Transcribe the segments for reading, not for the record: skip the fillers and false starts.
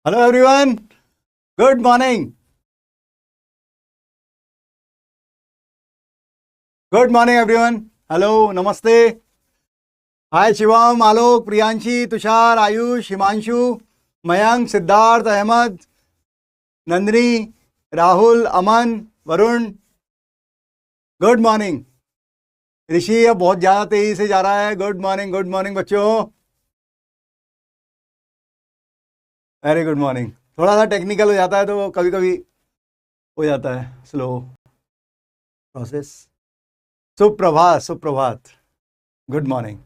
Hello everyone, good morning. Good morning everyone. Hello, नमस्ते। Hi Shivam, Alok, Priyanshi, Tushar, Ayush, Himanshu, Mayank, Siddharth, Ahmed, Nandini, Rahul, Aman, Varun. Good morning. Rishi अब बहुत ज़्यादा तेजी से जा रहा है। गुड मॉर्निंग बच्चों। Very good morning. थोड़ा सा टेक्निकल हो जाता है तो कभी कभी हो जाता है स्लो प्रोसेस। सुप्रभात, सुप्रभात। Good morning.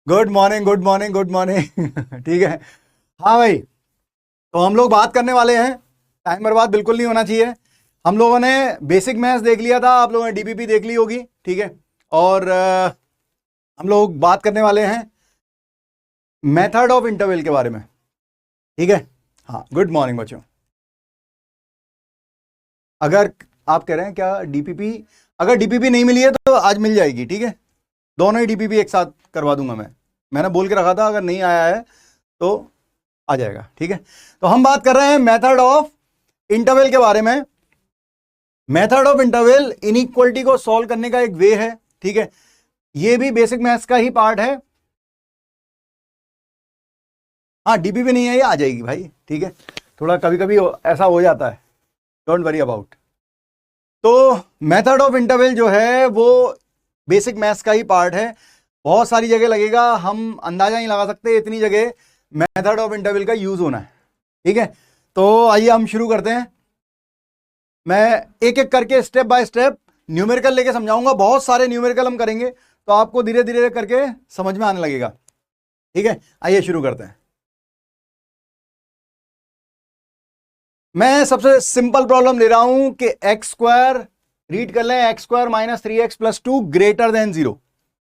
Good morning, good morning, good morning. ठीक है। हाँ भाई, तो हम लोग बात करने वाले हैं। टाइम बर्बाद बिल्कुल नहीं होना चाहिए। हम लोगों ने बेसिक मैथ्स देख लिया था, आप लोगों ने डीपीपी देख ली होगी। ठीक है। और हम लोग बात करने वाले हैं मेथड ऑफ इंटरवल के बारे में। ठीक है। हाँ, गुड मॉर्निंग बच्चों। अगर आप कह रहे हैं क्या डीपीपी, अगर डीपीपी नहीं मिली है तो आज मिल जाएगी। ठीक है, दोनों ही डीपीपी एक साथ करवा दूंगा मैंने बोल के रखा था, अगर नहीं आया है तो आ जाएगा। ठीक है। तो हम बात कर रहे हैं मेथड ऑफ इंटरवल के बारे में। मेथड ऑफ इंटरवल इनइक्वालिटी को सॉल्व करने का एक वे है। ठीक है, ये भी बेसिक मैथ्स का ही पार्ट है। हाँ, डीपीपी नहीं है, ये आ जाएगी भाई। ठीक है, थोड़ा कभी कभी ऐसा हो जाता है, डोंट वरी अबाउट। तो मेथड ऑफ इंटरवल जो है वो बेसिक मैथ्स का ही पार्ट है। बहुत सारी जगह लगेगा, हम अंदाजा नहीं लगा सकते इतनी जगह मेथड ऑफ इंटरवल का यूज होना है। ठीक है, तो आइए हम शुरू करते हैं। मैं एक एक करके स्टेप बाय स्टेप न्यूमेरिकल लेके समझाऊंगा। बहुत सारे न्यूमेरिकल हम करेंगे तो आपको धीरे धीरे करके समझ में आने लगेगा। ठीक है, आइए शुरू करते हैं। मैं सबसे सिंपल प्रॉब्लम ले रहा हूं कि एक्स स्क्वायर, रीड कर लें, x square minus 3x plus 2 greater than 0।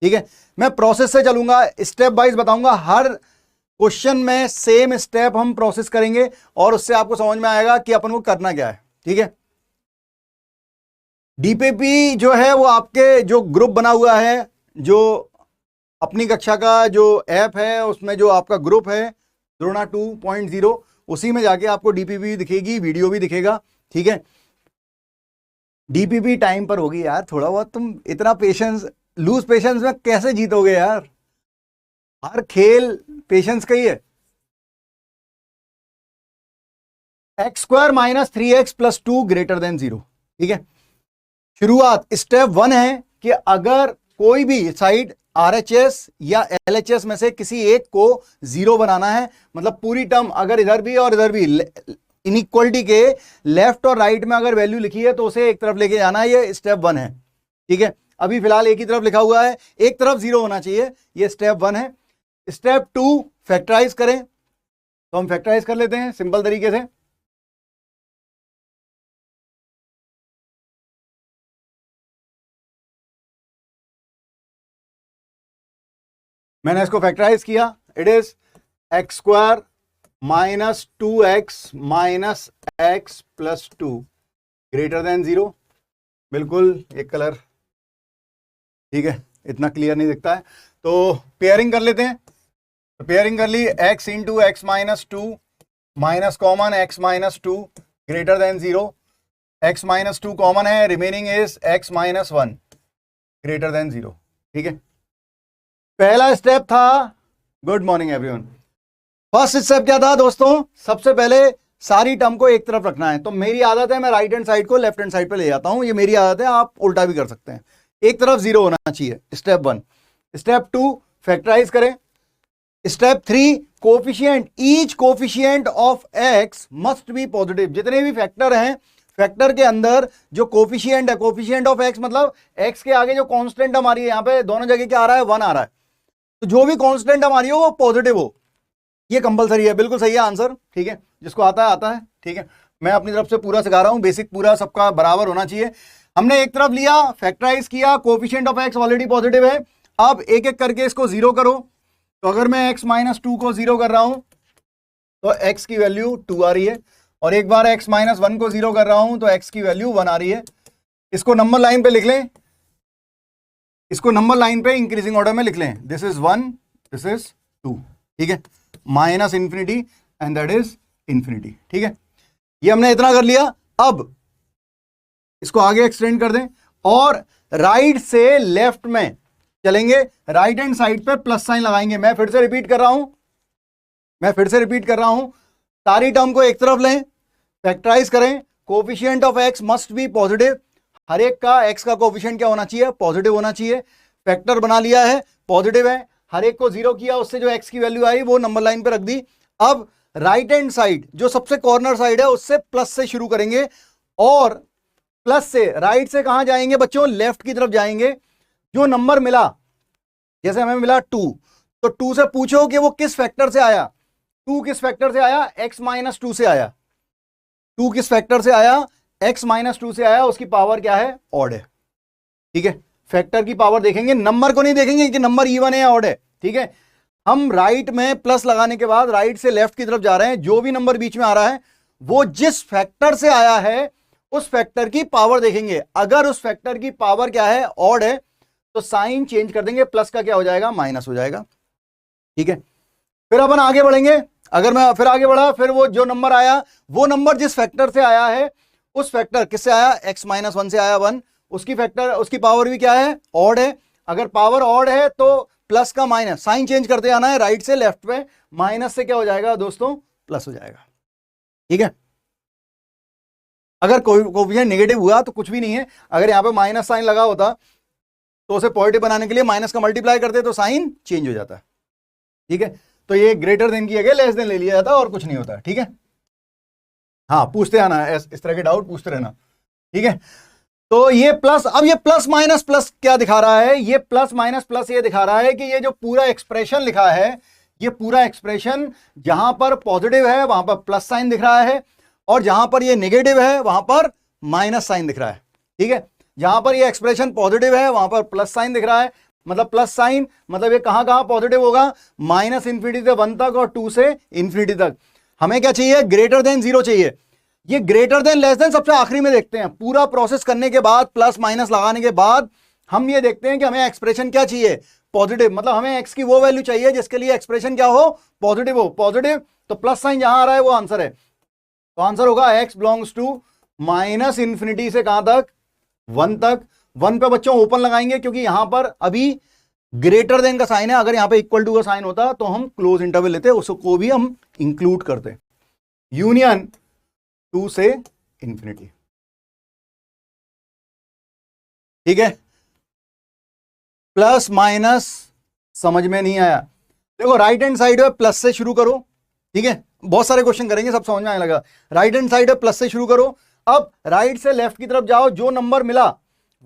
ठीक है, मैं प्रोसेस से चलूंगा, स्टेप वाइज बताऊंगा। हर क्वेश्चन में सेम स्टेप हम प्रोसेस करेंगे और उससे आपको समझ में आएगा कि अपन को करना क्या है। ठीक है, डीपीपी जो है वो आपके जो ग्रुप बना हुआ है, जो अपनी कक्षा का जो ऐप है उसमें जो आपका ग्रुप है द्रोणा 2.0, उसी में जाके आपको डीपीपी दिखेगी, वीडियो भी दिखेगा। ठीक है, डीपीपी टाइम पर होगी यार। थोड़ा बहुत तुम इतना पेशेंस, लूज पेशेंस में कैसे जीतोगे यार। हर खेल पेशेंस का ही है। X square minus 3x plus 2 greater than 0। ठीक है, शुरुआत स्टेप 1 है कि अगर कोई भी साइड आरएचएस या एलएचएस में से किसी एक को 0 बनाना है, मतलब पूरी टर्म अगर इधर भी और इधर भी इनइक्वालिटी के लेफ्ट और राइट में अगर वैल्यू लिखी है तो उसे एक तरफ लेके जाना है। ये स्टेप 1 है। ठीक है, अभी फिलहाल एक ही तरफ लिखा हुआ है, एक तरफ 0 होना चाहिए। ये स्टेप 1 है। स्टेप 2 फैक्टराइज करें, तो हम फैक्टराइज कर लेते हैं सिंपल तरीके से। मैंने इसको फैक्टराइज किया, it is x square minus 2x minus x plus 2 greater than 0। बिल्कुल एक कलर, ठीक है, इतना क्लियर नहीं दिखता है तो पेयरिंग कर लेते हैं। तो पेयरिंग कर ली, x into x minus 2 minus common x minus 2 greater than 0। x minus 2 common है, remaining is x minus 1 greater than 0। ठीक है, पहला स्टेप था। Good morning everyone. First step क्या था दोस्तों? सबसे पहले सारी टर्म को एक तरफ रखना है। तो मेरी आदत है मैं राइट हैंड साइड को लेफ्ट हैंड साइड पे ले जाता हूं, ये मेरी आदत है, आप उल्टा भी कर सकते हैं। एक तरफ 0 होना चाहिए, स्टेप 1। स्टेप 2 फैक्टराइज करें। Step 3 coefficient, each coefficient of x must be positive. जितने भी फैक्टर हैं, फैक्टर के अंदर जो कोफिशिएंट है, कोफिशिएंट ऑफ एक्स मतलब एक्स के आगे जो कांस्टेंट हमारी है, यहां पे दोनों जगह क्या आ रहा है, 1 आ रहा है। तो जो भी कांस्टेंट हमारी हो वो पॉजिटिव हो, ये कंपलसरी है। बिल्कुल सही है आंसर। ठीक है, जिसको आता है आता है। ठीक है, मैं अपनी तरफ से पूरा सिखा रहा हूं, बेसिक पूरा सबका बराबर होना चाहिए। हमने एक तरफ लिया, फैक्टराइज किया, coefficient of x already positive है। अब एक एक करके इसको 0 करो। तो अगर मैं x माइनस 2 को 0 कर रहा हूं तो x की वैल्यू 2 आ रही है, और एक बार x माइनस 1 को 0 कर रहा हूं तो x की वैल्यू 1 आ रही है। इसको नंबर लाइन पे लिख लें, इसको नंबर लाइन पे इंक्रीजिंग ऑर्डर में लिख लें। दिस इज 1, दिस इज 2, ठीक है, minus infinity and that is infinity, ठीक है। ये हमने इतना कर लिया। अब इसको आगे एक्सटेंड कर दें और राइट से लेफ्ट में चलेंगे, राइट हैंड साइड पे प्लस साइन लगाएंगे। मैं फिर से रिपीट कर रहा हूं, सारी टर्म को एक तरफ लें, फैक्टराइज करें, coefficient of x must be positive, हर एक का एक्स का कोफिशिएंट क्या होना चाहिए, पॉजिटिव होना चाहिए। फैक्टर बना लिया है, पॉजिटिव है, हर एक को जीरो किया, उससे जो एक्स की वैल्यू आई वो नंबर लाइन पे रख दी। अब राइट हैंड साइड जो सबसे कॉर्नर साइड है उससे प्लस से शुरू करेंगे और प्लस से राइट से कहां जाएंगे बच्चों, लेफ्ट की तरफ जाएंगे। जो नंबर मिला, जैसे हमें मिला 2, तो 2 से पूछो कि वो किस फैक्टर से आया। 2 किस फैक्टर से आया, x माइनस 2 से आया। 2 किस फैक्टर से आया, x माइनस 2 से आया, उसकी पावर क्या है, ऑड है, ठीक है। फैक्टर की पावर देखेंगे, नंबर को नहीं देखेंगे कि नंबर इवन है या ऑड है, ठीक है। हम राइट में प्लस लगाने के बाद राइट से लेफ्ट की तरफ जा रहे हैं, जो भी नंबर बीच में आ रहा है वो जिस फैक्टर से आया है उस फैक्टर की पावर देखेंगे। अगर उस फैक्टर की पावर क्या है, ऑड है, तो साइन चेंज कर देंगे, प्लस का क्या हो जाएगा, माइनस हो जाएगा, ठीक है। फिर अपन आगे बढ़ेंगे, अगर मैं फिर आगे बढ़ा, फिर वो जो नंबर आया वो नंबर जिस फैक्टर से आया है उस फैक्टर किससे आया, x माइनस 1 से आया 1, उसकी फैक्टर उसकी पावर भी क्या है, ऑड है। अगर पावर ऑड है तो प्लस का माइनस, साइन चेंज करते आना है राइट से लेफ्ट पे, माइनस से क्या हो जाएगा दोस्तों, प्लस हो जाएगा, ठीक है। अगर कोई कोफिशिएंट नेगेटिव हुआ तो कुछ भी नहीं है, अगर यहां पे माइनस साइन लगा होता तो उसे पॉजिटिव बनाने के लिए माइनस का मल्टीप्लाई करते तो साइन चेंज हो जाता है, ठीक है। तो ये ग्रेटर देन की जगह लेस देन ले लिया जाता और कुछ नहीं होता, ठीक है। हाँ, पूछते आना, इस तरह के डाउट पूछते रहना, ठीक है। तो ये प्लस, अब ये प्लस माइनस प्लस क्या दिखा रहा है, ये प्लस माइनस प्लस ये दिखा रहा है कि ये जो पूरा एक्सप्रेशन लिखा है, ये पूरा एक्सप्रेशन जहां पर पॉजिटिव है वहां पर प्लस साइन दिख रहा है और जहां पर ये नेगेटिव है वहां पर माइनस साइन दिख रहा है, ठीक है। जहां पर ये एक्सप्रेशन पॉजिटिव है वहां पर प्लस साइन दिख रहा है, मतलब प्लस साइन, मतलब ये कहां कहां पॉजिटिव होगा, माइनस इंफिनिटी से 1 तक और 2 से इंफिनिटी तक। हमें क्या चाहिए, ग्रेटर देन 0 चाहिए। ये ग्रेटर देन लेस देन सबसे आखिरी में देखते हैं, पूरा प्रोसेस करने के बाद प्लस माइनस लगाने के बाद हम ये देखते हैं कि हमें एक्सप्रेशन क्या चाहिए, पॉजिटिव, मतलब हमें एक्स की वो वैल्यू चाहिए जिसके लिए एक्सप्रेशन क्या हो, पॉजिटिव हो। पॉजिटिव तो प्लस साइन जहां आ रहा है वो आंसर है, तो आंसर होगा x belongs to minus infinity से कहां तक, 1 तक। 1 पे बच्चों ओपन लगाएंगे क्योंकि यहां पर अभी ग्रेटर देन का साइन है, अगर यहां पे इक्वल टू का साइन होता तो हम क्लोज इंटरवल लेते, उसको भी हम इंक्लूड करते। यूनियन 2 से इंफिनिटी, ठीक है। प्लस माइनस समझ में नहीं आया, देखो राइट हैंड साइड है प्लस से शुरू करो, ठीक है। बहुत सारे क्वेश्चन करेंगे, सब समझ में आने लगा। राइट हैंड साइड है प्लस से शुरू करो, अब राइट से लेफ्ट की तरफ जाओ, जो नंबर मिला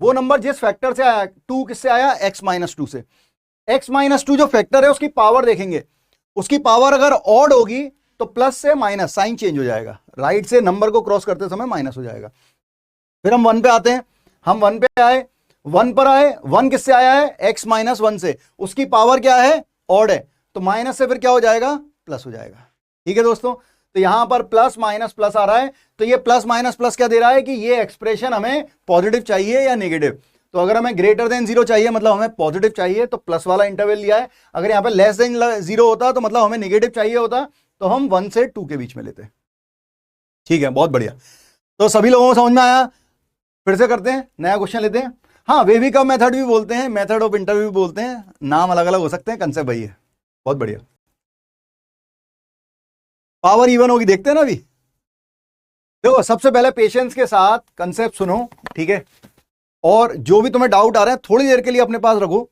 वो नंबर जिस फैक्टर से आया, 2 किससे आया, x माइनस 2 से। x माइनस 2 जो फैक्टर है उसकी पावर देखेंगे, उसकी पावर अगर ऑड होगी तो प्लस से माइनस, साइन चेंज हो जाएगा, राइट से नंबर को क्रॉस करते समय माइनस हो जाएगा। फिर हम 1 पे आते हैं, हम 1 पे आए, 1 पर आए, 1 किससे आया है, x माइनस 1 से, उसकी पावर क्या है, ऑड है, तो माइनस से फिर क्या हो जाएगा, प्लस हो जाएगा, ठीक है दोस्तों। तो यहां पर प्लस माइनस प्लस आ रहा है, तो ये प्लस माइनस प्लस क्या दे रहा है कि ये एक्सप्रेशन हमें पॉजिटिव चाहिए या नेगेटिव। तो अगर हमें ग्रेटर देन 0 चाहिए मतलब हमें पॉजिटिव चाहिए, तो प्लस वाला इंटरवल लिया है। अगर यहां पे लेस देन 0 होता तो मतलब हमें नेगेटिव चाहिए होता, तो हम 1 से 2 के बीच में लेते, ठीक है। बहुत बढ़िया, तो सभी लोगों को समझ में आया। फिर से करते हैं, नया क्वेश्चन लेते हैं। हाँ, वेवी का मेथड भी बोलते हैं, मेथड ऑफ इंटरव्यू भी बोलते हैं, नाम अलग अलग हो सकते हैं, कंसेप्ट वही है। बहुत बढ़िया, पावर इवन होगी, देखते हैं ना अभी। देखो सबसे पहले पेशेंस के साथ कंसेप्ट सुनो, ठीक है, और जो भी तुम्हें डाउट आ रहे हैं थोड़ी देर के लिए अपने पास रखो,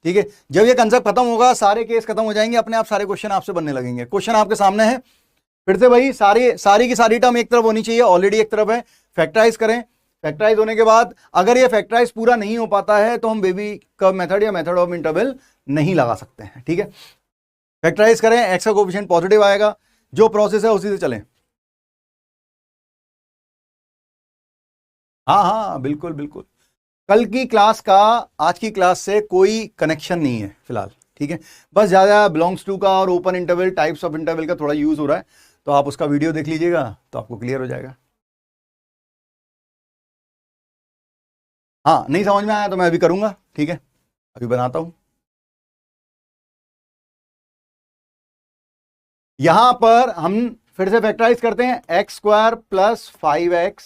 ठीक है। जब ये कंसेप्ट खत्म होगा, सारे केस खत्म हो जाएंगे, अपने आप सारे क्वेश्चन आपसे बनने लगेंगे। क्वेश्चन आपके सामने है, फिर से वही सारी की सारी टर्म एक तरफ होनी चाहिए, ऑलरेडी एक तरफ है। फैक्टराइज करें, फैक्टराइज होने के बाद अगर ये फैक्टराइज पूरा नहीं हो पाता है तो हम बेबी कर्व मेथड या मेथड ऑफ इंटरवल नहीं लगा सकते हैं, ठीक है। फैक्टराइज करें, एक्स का कोएफिशिएंट पॉजिटिव आएगा, जो प्रोसेस है उसी से चलें। हाँ हाँ बिल्कुल बिल्कुल, कल की क्लास का आज की क्लास से कोई कनेक्शन नहीं है फिलहाल, ठीक है। बस ज्यादा बिलोंग्स टू का और open interval, types of interval का थोड़ा यूज हो रहा है, तो आप उसका वीडियो देख लीजिएगा तो आपको क्लियर हो जाएगा। हाँ, नहीं समझ में आया तो मैं अभी करूंगा, ठीक है, अभी बनाता हूं। यहां पर हम फिर से फैक्टराइज करते हैं, x square plus 5x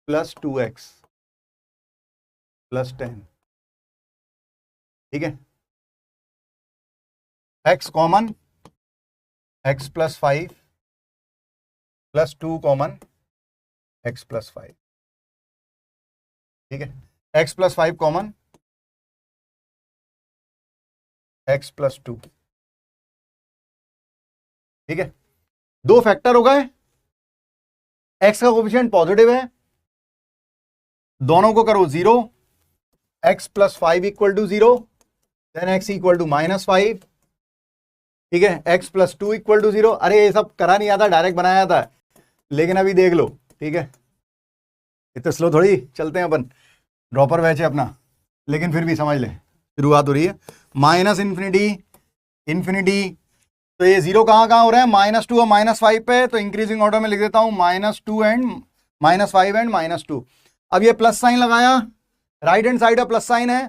plus 2x plus 10, ठीक है। x common, x plus 5 plus 2 common, x plus 5, ठीक है। x plus 5 common, x plus 2, ठीक है। दो फैक्टर हो गए, x का कोफिशिएंट पॉजिटिव है, दोनों को करो 0, x plus 5 equal to 0, then x equal to -5, ठीक है। x plus 2 equal to 0। अरे ये सब करा नहीं आता, डायरेक्ट बनाया था, लेकिन अभी देख लो, ठीक है। इतने स्लो थोड़ी चलते हैं अपन, ड्रॉपर बैच है अपना, लेकिन फिर भी समझ ले, शुरुआत हो रही है माइनस इन्फिनिटी इन्फिनिटी, तो ये 0 कहाँ हो रहा है, -2 और -5 पे, तो इंक्रीजिंग ऑर्डर में लिख देता हूं -2 एंड -5 एंड -2। अब ये प्लस साइन लगाया, राइट हैंड साइड का प्लस साइन है,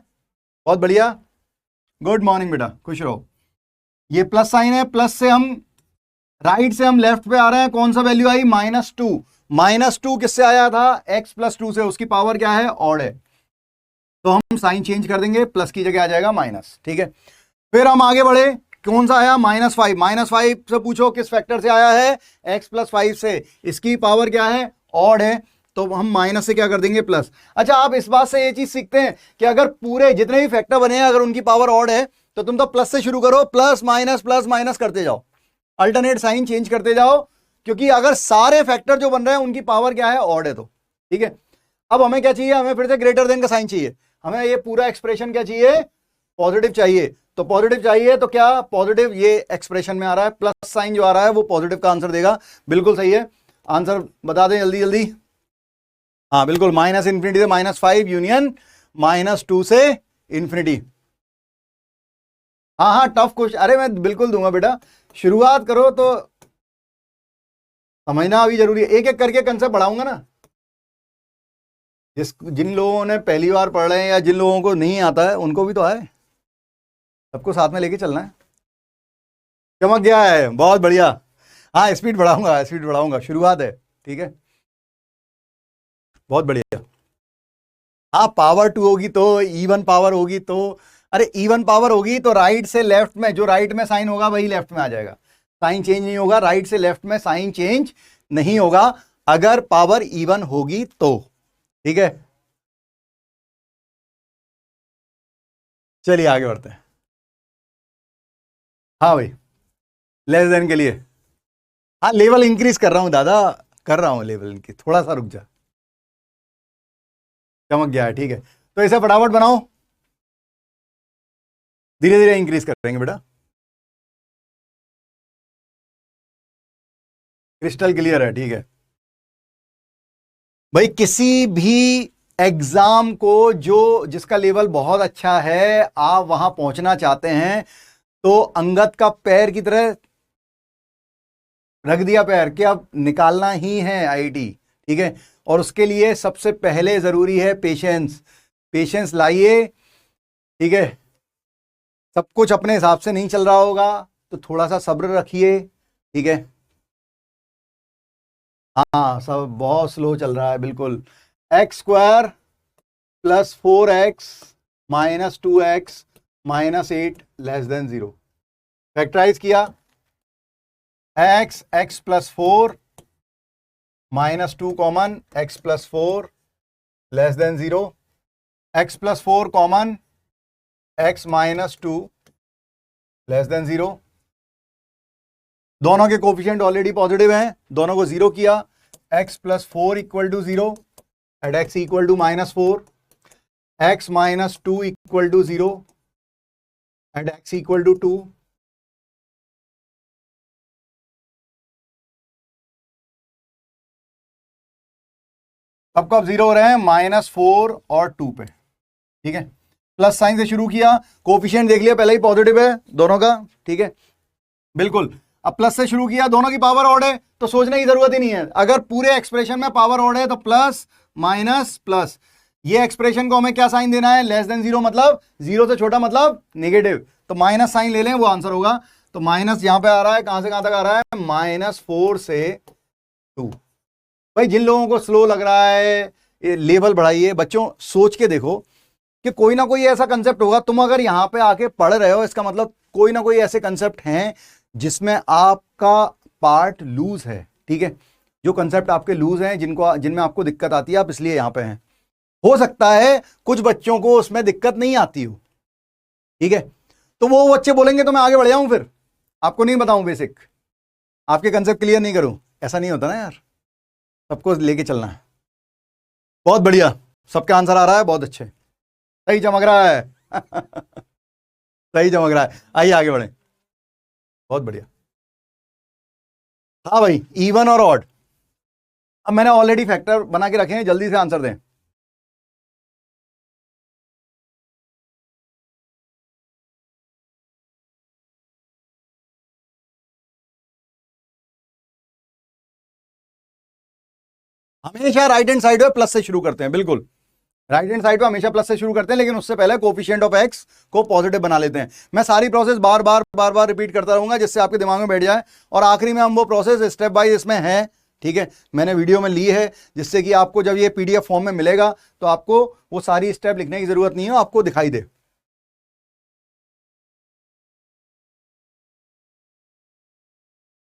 बहुत बढ़िया, गुड मॉर्निंग बेटा, खुश रहो। ये प्लस साइन है, प्लस से हम राइट से हम लेफ्ट पे आ रहे हैं, कौन सा वैल्यू आई, -2। -2 किससे आया था, x प्लस 2 से, उसकी पावर क्या है, ऑड है, तो हम साइन चेंज कर देंगे, प्लस की जगह आ जाएगा माइनस, ठीक है। फिर हम आगे बढ़े, कौन सा आया, -5, -5 से पूछो किस फैक्टर से आया है, x प्लस 5 से, इसकी पावर क्या है, ऑड है, तो हम माइनस से क्या कर देंगे, प्लस। अच्छा, आप इस बात से ये चीज सीखते हैं कि अगर पूरे जितने भी फैक्टर बने हैं, अगर उनकी पावर ऑड है, तो तुम तो प्लस से शुरू करो, प्लस माइनस करते जाओ, अल्टरनेट साइन चेंज करते जाओ, क्योंकि अगर सारे फैक्टर जो बन रहे हैं उनकी पावर क्या है, ऑड है, तो ठीक है। अब हमें क्या चाहिए, हमें फिर से ग्रेटर देन का साइन चाहिए, हमें ये पूरा एक्सप्रेशन क्या चाहिए, पॉजिटिव चाहिए, तो पॉजिटिव चाहिए, तो क्या पॉजिटिव ये एक्सप्रेशन में आ रहा है, प्लस साइन जो आ रहा है वो पॉजिटिव का आंसर देगा, बिल्कुल सही है। आंसर बता दें जल्दी जल्दी, हाँ बिल्कुल, माइनस इन्फिनिटी से -5 यूनियन -2 से इन्फिनिटी। हाँ हाँ, टफ क्वेश्चन, अरे मैं बिल्कुल दूंगा बेटा, शुरुआत करो तो समझना अभी जरूरी है, एक एक करके कंसेप्ट बढ़ाऊंगा ना, जिन लोगों ने पहली बार पढ़ रहे हैं या जिन लोगों को नहीं आता है उनको भी तो आए, सबको साथ में लेके चलना है। चमक गया है, बहुत बढ़िया, हाँ स्पीड बढ़ाऊंगा, शुरुआत है, ठीक है, बहुत बढ़िया। हाँ, पावर 2 होगी तो इवन पावर होगी तो, अरे इवन पावर होगी तो राइट से लेफ्ट में, जो राइट में साइन होगा वही लेफ्ट में आ जाएगा, साइन चेंज नहीं होगा, राइट से लेफ्ट में साइन चेंज नहीं होगा अगर पावर इवन होगी तो, ठीक है। चलिए आगे बढ़ते हैं। हाँ भाई, लेस देन के लिए, हाँ लेवल इंक्रीज कर रहा हूं दादा, कर रहा हूं लेवल इनकी, थोड़ा सा रुक जा, चमक गया है, ठीक है। तो इसे फटाफट बनाओ, धीरे धीरे इंक्रीज करेंगे बेटा, क्रिस्टल क्लियर है, ठीक है भाई। किसी भी एग्जाम को जो जिसका लेवल बहुत अच्छा है, आप वहां पहुंचना चाहते हैं, तो अंगद का पैर की तरह रख दिया पैर कि अब निकालना ही है आईआईटी, ठीक है। और उसके लिए सबसे पहले जरूरी है पेशेंस, पेशेंस लाइए, ठीक है। सब कुछ अपने हिसाब से नहीं चल रहा होगा, तो थोड़ा सा सब्र रखिए, ठीक है। हाँ, सब बहुत स्लो चल रहा है, बिल्कुल। X square plus 4x minus 2x minus 8 less than 0, factorise किया, x plus 4 minus 2 common, x plus 4 less than 0, x plus 4 common, x minus 2 less than 0। दोनों के कोफिशिएंट ऑलरेडी पॉजिटिव हैं, दोनों को 0 किया, x plus 4 equal to 0 at x equal to -4, x minus 2 equal to 0 at x equal to 2, अब कब 0 हो रहे हैं, -4 और 2 पे, ठीक है। प्लस साइन से शुरू किया, कोफिशिएंट देख लिया पहले ही पॉजिटिव है दोनों का, ठीक है, बिल्कुल। अब प्लस से शुरू किया, दोनों की पावर ऑड है, तो सोचने की जरूरत ही नहीं है, अगर पूरे एक्सप्रेशन में पावर ऑड है तो प्लस माइनस प्लस, ये एक्सप्रेशन को हमें क्या साइन देना है, लेस देन 0 मतलब 0 से छोटा मतलब नेगेटिव, तो माइनस साइन ले लें, वो आंसर होगा। तो माइनस यहां पे आ रहा है, कहां से कहां तक आ रहा है, -4 से 2। भाई जिन लोगों को स्लो लग रहा है, ये लेवल बढ़ाइए बच्चों, सोच के देखो कि कोई ना कोई ऐसा कंसेप्ट होगा। तुम अगर यहां पे आके पढ़ रहे हो, इसका मतलब कोई ना कोई ऐसे कंसेप्ट हैं जिसमें आपका पार्ट लूज है। ठीक है, जो कंसेप्ट आपके लूज हैं, जिनमें आपको दिक्कत आती है, आप इसलिए यहां पे हैं। हो सकता है कुछ बच्चों को उसमें दिक्कत नहीं आती हो, ठीक है, तो वो बच्चे बोलेंगे तो मैं आगे बढ़ जाऊं, फिर आपको नहीं बताऊं बेसिक, आपके कंसेप्ट क्लियर नहीं करूं। ऐसा नहीं होता ना यार, सबको लेके चलना है। बहुत बढ़िया, सबका आंसर आ रहा है, बहुत अच्छे, सही चमक रहा है। सही चमक रहा है, आइए आगे बढ़े। बहुत बढ़िया। हाँ भाई, इवन और ऑड। अब मैंने ऑलरेडी फैक्टर बना के रखे हैं, जल्दी से आंसर दें। हमेशा राइट हैंड साइड में प्लस से शुरू करते हैं, बिल्कुल राइट हैंड साइड पे हमेशा प्लस से शुरू करते हैं, लेकिन उससे पहले कोफिशिएंट ऑफ एक्स को पॉजिटिव बना लेते हैं। मैं सारी प्रोसेस बार बार रिपीट करता रहूंगा, जिससे आपके दिमाग में बैठ जाए, और आखिरी में हम वो प्रोसेस स्टेप बाय इसमें है, ठीक है, मैंने वीडियो में ली है, जिससे कि आपको जब ये पीडीएफ फॉर्म में मिलेगा तो आपको वो सारी स्टेप लिखने की जरूरत नहीं है, आपको दिखाई दे।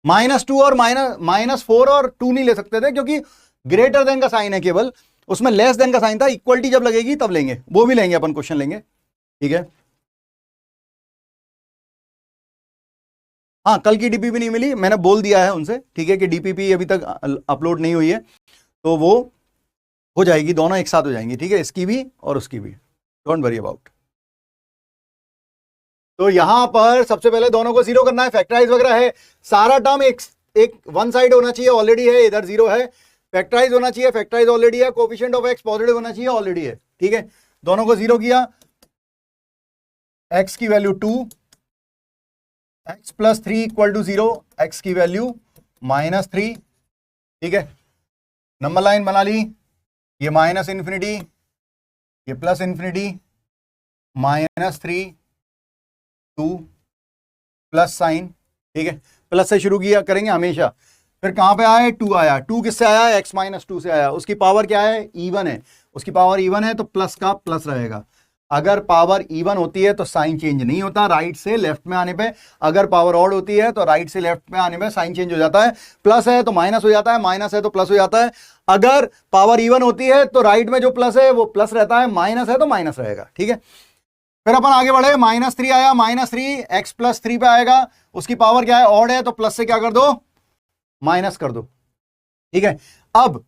-2 और -4 और 2 नहीं ले सकते थे, क्योंकि ग्रेटर देन का साइन है केवल, उसमें लेस देन का साइन था। इक्वलिटी जब लगेगी तब लेंगे, वो भी लेंगे अपन, क्वेश्चन लेंगे, ठीक है। हाँ, कल की डीपीपी नहीं मिली, मैंने बोल दिया है उनसे, ठीक है, कि डीपीपी अभी तक अपलोड नहीं हुई है, तो वो हो जाएगी, दोनों एक साथ हो जाएंगी, ठीक है, इसकी भी और उसकी भी, डोंट वरी अबाउट। तो यहां पर सबसे पहले दोनों को जीरो करना है, फैक्टराइज वगैरह है, सारा टर्म एक वन साइड होना चाहिए, ऑलरेडी है, इधर जीरो है, फैक्टराइज होना चाहिए, फैक्टराइज ऑलरेडी है, कोफिशिएंट ऑफ एक्स पॉजिटिव होना चाहिए, ऑलरेडी है, ठीक है। दोनों को जीरो किया, एक्स की value 2, x plus 3 equal to 0, x की वैल्यू -3, ठीक है। नंबर लाइन बना ली, ये माइनस इंफिनिटी, ये प्लस इंफिनिटी, -3 2 प्लस साइन, ठीक है, प्लस से शुरू किया करेंगे हमेशा। फिर कहां पे आया, 2 आया, 2 किससे आया, x -2 से आया, उसकी पावर क्या है, इवन है, उसकी पावर इवन है, तो प्लस का प्लस रहेगा। अगर पावर इवन होती है तो साइन चेंज नहीं होता राइट से लेफ्ट में आने पे, अगर पावर ऑड होती है तो राइट से लेफ्ट में आने पे साइन चेंज हो जाता है, प्लस है तो माइनस हो जाता है, माइनस है तो प्लस हो जाता है। अगर पावर इवन होती है तो राइट में जो प्लस है वो प्लस रहता है, माइनस है तो माइनस रहेगा, ठीक है। फिर अपन आगे बढ़े, -3 आया, -3 x प्लस 3 पे आएगा, उसकी पावर क्या है, ऑड है, तो प्लस से क्या कर दो, माइनस कर दो, ठीक है। अब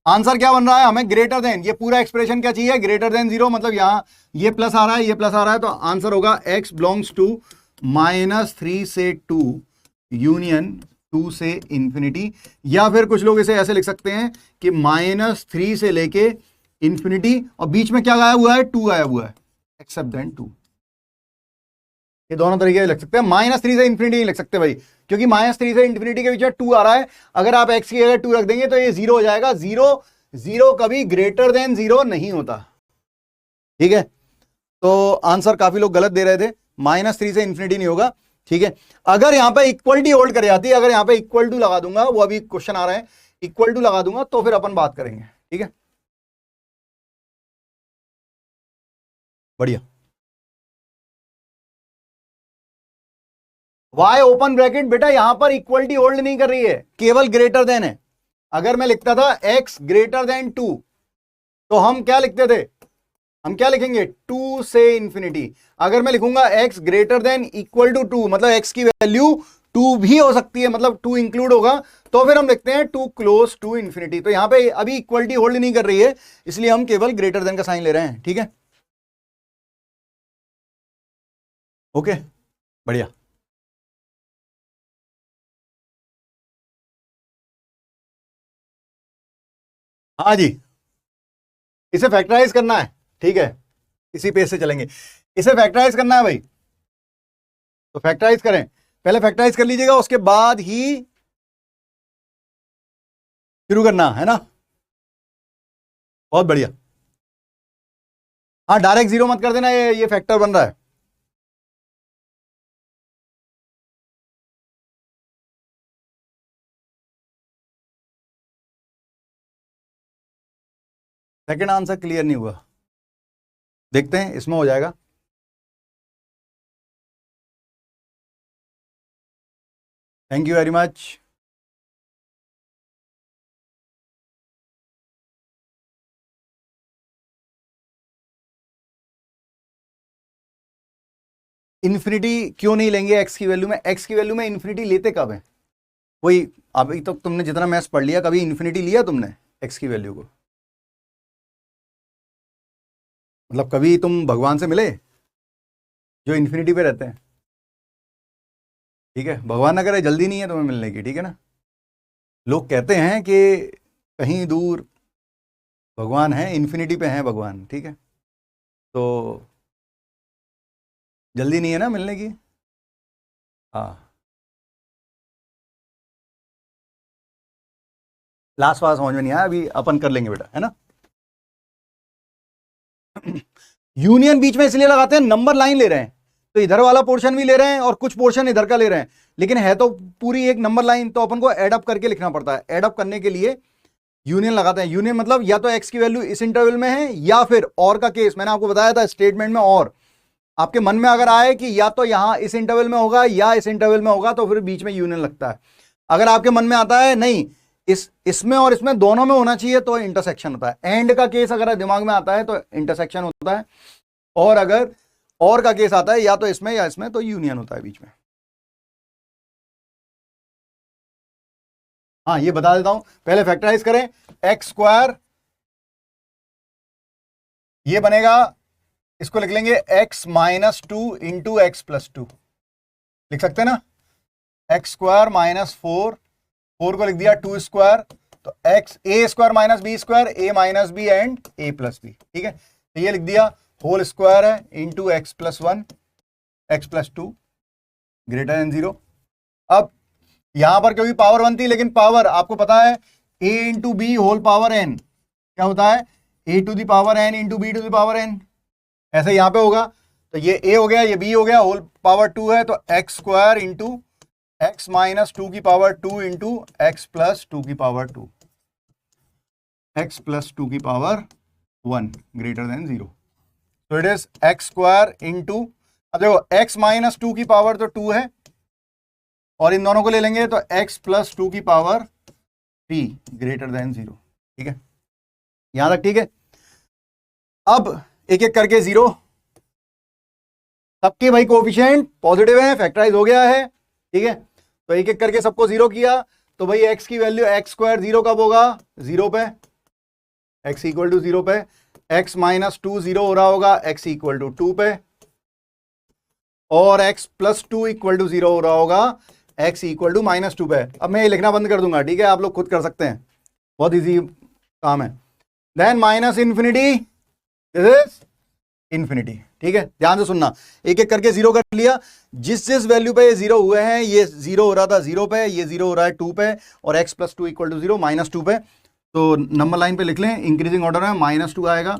आंसर क्या बन रहा है, हमें ग्रेटर देन, ये पूरा एक्सप्रेशन क्या चाहिए, ग्रेटर देन 0, मतलब यहां ये प्लस आ रहा है, ये प्लस आ रहा है, तो आंसर होगा x बिलोंग्स टू -3 से 2 यूनियन 2 से इंफिनिटी, या फिर कुछ लोग इसे ऐसे लिख सकते हैं कि -3 से लेके इंफिनिटी, और बीच में क्या गायब हुआ है, 2 गायब हुआ है, एक्सेप्ट देन 2। ये दोनों तरीके लिख सकते हैं, -3 से इंफिनिटी नहीं लिख सकते भाई, क्योंकि -3 से इंफिनिटी के बीच में 2 आ रहा है, अगर आप x की जगह 2 रख देंगे तो ये 0 हो जाएगा, 0 कभी ग्रेटर देन 0 नहीं होता, ठीक है। तो आंसर काफी लोग गलत दे रहे थे, -3 से इंफिनिटी नहीं होगा, ठीक है। अगर यहां पे इक्वलिटी होल्ड कर जाती है, अगर यहां पे इक्वल टू लगा दूंगा, वो अभी क्वेश्चन आ रहे हैं, इक्वल टू लगा दूंगा तो फिर अपन बात करेंगे, ठीक है, बढ़िया। वाई ओपन ब्रैकेट, बेटा यहां पर इक्वलिटी होल्ड नहीं कर रही है, केवल ग्रेटर देन है। अगर मैं लिखता था x ग्रेटर देन 2, तो हम क्या लिखते थे, हम क्या लिखेंगे, 2 से इंफिनिटी। अगर मैं लिखूंगा x greater than equal to 2, मतलब x की वैल्यू 2 भी हो सकती है, मतलब 2 इंक्लूड होगा, तो फिर हम लिखते हैं 2 क्लोज टू इंफिनिटी। तो यहां पे अभी इक्वलिटी होल्ड नहीं कर रही है, इसलिए हम केवल ग्रेटर देन का साइन ले रहे हैं, ठीक है, ओके, बढ़िया। हाँ जी, इसे फैक्टराइज करना है, ठीक है, इसी पेज से चलेंगे, इसे फैक्टराइज करना है भाई, तो फैक्टराइज करें, पहले फैक्टराइज कर लीजिएगा, उसके बाद ही शुरू करना है ना, बहुत बढ़िया। हाँ, डायरेक्ट 0 मत कर देना, ये फैक्टर बन रहा है। सेकंड आंसर क्लियर नहीं हुआ, देखते हैं इसमें हो जाएगा। Thank you very much. Infinity क्यों नहीं लेंगे एक्स की वैल्यू में? एक्स की वैल्यू में इन्फिनिटी लेते कब है कोई? अभी तो तुमने जितना मैथ्स पढ़ लिया, कभी इन्फिनिटी लिया तुमने एक्स की वैल्यू को? मतलब कभी तुम भगवान से मिले जो इन्फिनिटी पे रहते हैं? ठीक है, भगवान ना करे जल्दी नहीं है तुम्हें मिलने की, ठीक है ना। लोग कहते हैं कि कहीं दूर भगवान है, इन्फिनिटी पे हैं भगवान, ठीक है, तो जल्दी नहीं है ना मिलने की। हाँ, लास्ट बार समझ में नहीं आया, अभी अपन कर लेंगे बेटा, है ना। यूनियन बीच में इसलिए लगाते हैं, नंबर लाइन ले रहे हैं तो इधर वाला पोर्शन भी ले रहे हैं और कुछ पोर्शन इधर का ले रहे हैं, लेकिन है तो पूरी एक नंबर लाइन, तो अपन को एड अप करके लिखना पड़ता है। एड अप करने के लिए यूनियन लगाते हैं। यूनियन मतलब या तो एक्स की वैल्यू इस इंटरवल में है, या फिर और का केस मैंने आपको बताया था स्टेटमेंट में, और आपके मन में अगर आए कि या तो यहां इस इंटरवल में होगा या इस इंटरवल में होगा, तो फिर बीच में यूनियन लगता है। अगर आपके मन में आता है नहीं इसमें और इसमें दोनों में होना चाहिए, तो इंटरसेक्शन होता है। एंड का केस अगर दिमाग में आता है तो इंटरसेक्शन होता है, और अगर और का केस आता है या तो इसमें या इसमें, तो यूनियन होता है बीच में। हाँ, ये बता देता हूं, पहले फैक्टराइज करें। एक्स स्क्वायर ये बनेगा, इसको लिख लेंगे x minus two into x plus two, लिख सकते हैं ना। X square minus four, four को लिख दिया टू स्क्वायर, तो x a square minus b square, a minus b and a plus b, ठीक है। तो ये लिख दिया होल स्क्वायर है into x plus one, x plus two greater than zero. अब यहां पर क्योंकि पावर बनती है, लेकिन पावर आपको पता है a into b whole power n क्या होता है, a to the power n into b to the power n। ऐसे यहां पे होगा, तो ये a हो गया, ये b हो गया, होल पावर टू है, तो x square into x minus two की power two into x plus two की power two, x plus two की power one greater than zero. तो it is x square into, अब देखो एक्स माइनस टू की power तो two है, और इन दोनों को ले लेंगे तो x प्लस टू की power three greater than zero, ठीक है, यहां तक ठीक है। अब एक एक करके जीरो, सबके भाई कोएफिशिएंट पॉजिटिव है, फैक्टराइज हो गया है, ठीक है। तो एक एक करके सबको जीरो किया, तो भाई x की वैल्यू एक्स स्क्वायर जीरो कब होगा, जीरो पे, x इक्वल टू जीरो पे। x माइनस टू जीरो हो रहा होगा x इक्वल टू टू पे, और x plus two equal to zero हो रहा होगा x equal to minus two पे। अब मैं ये लिखना बंद कर दूंगा, ठीक है, आप लोग खुद कर सकते हैं, बहुत इजी काम है। Then minus infinity, this is infinity, ठीक है। ध्यान से सुनना, एक एक करके जीरो कर लिया, जिस जिस वैल्यू पे ये जीरो हुए हैं, ये जीरो हो रहा था जीरो पे, ये जीरो हो रहा है टू पे, और x plus two equal to zero minus two पे। तो नंबर लाइन पे लिख लें, इंक्रीजिंग ऑर्डर में माइनस टू आएगा,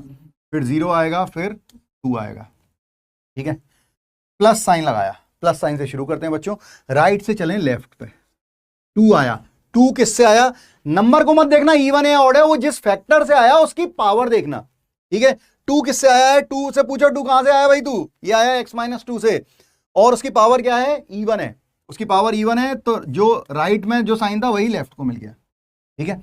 फिर जीरो आएगा, फिर टू आएगा, ठीक है। प्लस साइन लगाया, प्लस साइन से शुरू करते हैं बच्चों, राइट से चलें लेफ्ट पे। टू आया, टू किससे आया, नंबर को मत देखना इवन है ऑड है, वो जिस फैक्टर से आया उसकी पावर देखना, ठीक है। टू किससे आया है, टू से पूछो टू कहां से आया भाई, तू ये आया एक्स माइनस टू से, और उसकी पावर क्या है, इवन है, उसकी पावर इवन है, तो जो राइट में जो साइन था वही लेफ्ट को मिल गया, ठीक है।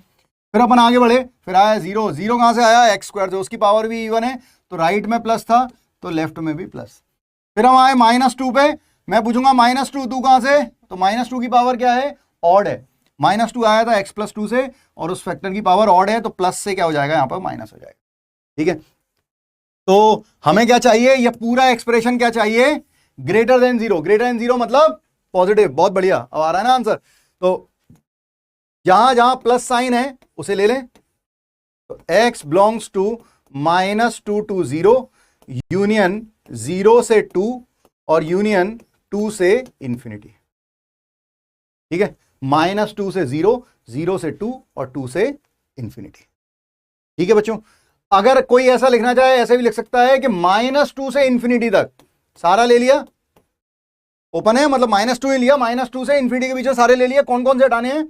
फिर अपन आगे बढ़े, फिर आया जीरो, जीरो कहां से आया, एक्स स्क्वायर, जो उसकी पावर भी इवन है, तो राइट में प्लस था तो लेफ्ट में भी प्लस। फिर हम आए माइनस टू पे, मैं पूछूंगा माइनस टू, टू कहां से, तो माइनस टू की पावर क्या है, ऑड है, माइनस टू आया था एक्स प्लस टू से, और उस फैक्टर की पावर ऑड है, तो प्लस से क्या हो जाएगा, यहां पर माइनस हो जाएगा, ठीक है। तो हमें क्या चाहिए, ये पूरा एक्सप्रेशन क्या चाहिए, greater than zero. Greater than zero मतलब पॉजिटिव, बहुत बढ़िया, अब आ रहा है ना आंसर। तो जहां जहां प्लस साइन है उसे ले लें, तो x belongs to minus two to zero, union zero से टू, और यूनियन टू से इंफिनिटी, ठीक है। माइनस टू से जीरो, जीरो से टू, और टू से इंफिनिटी, ठीक है बच्चों। अगर कोई ऐसा लिखना चाहे, ऐसे भी लिख सकता है कि माइनस टू से इंफिनिटी तक सारा ले लिया, ओपन है मतलब माइनस टू ही लिया, माइनस टू से इंफिनिटी के बीच में सारे ले लिया, कौन कौन से हटाने हैं,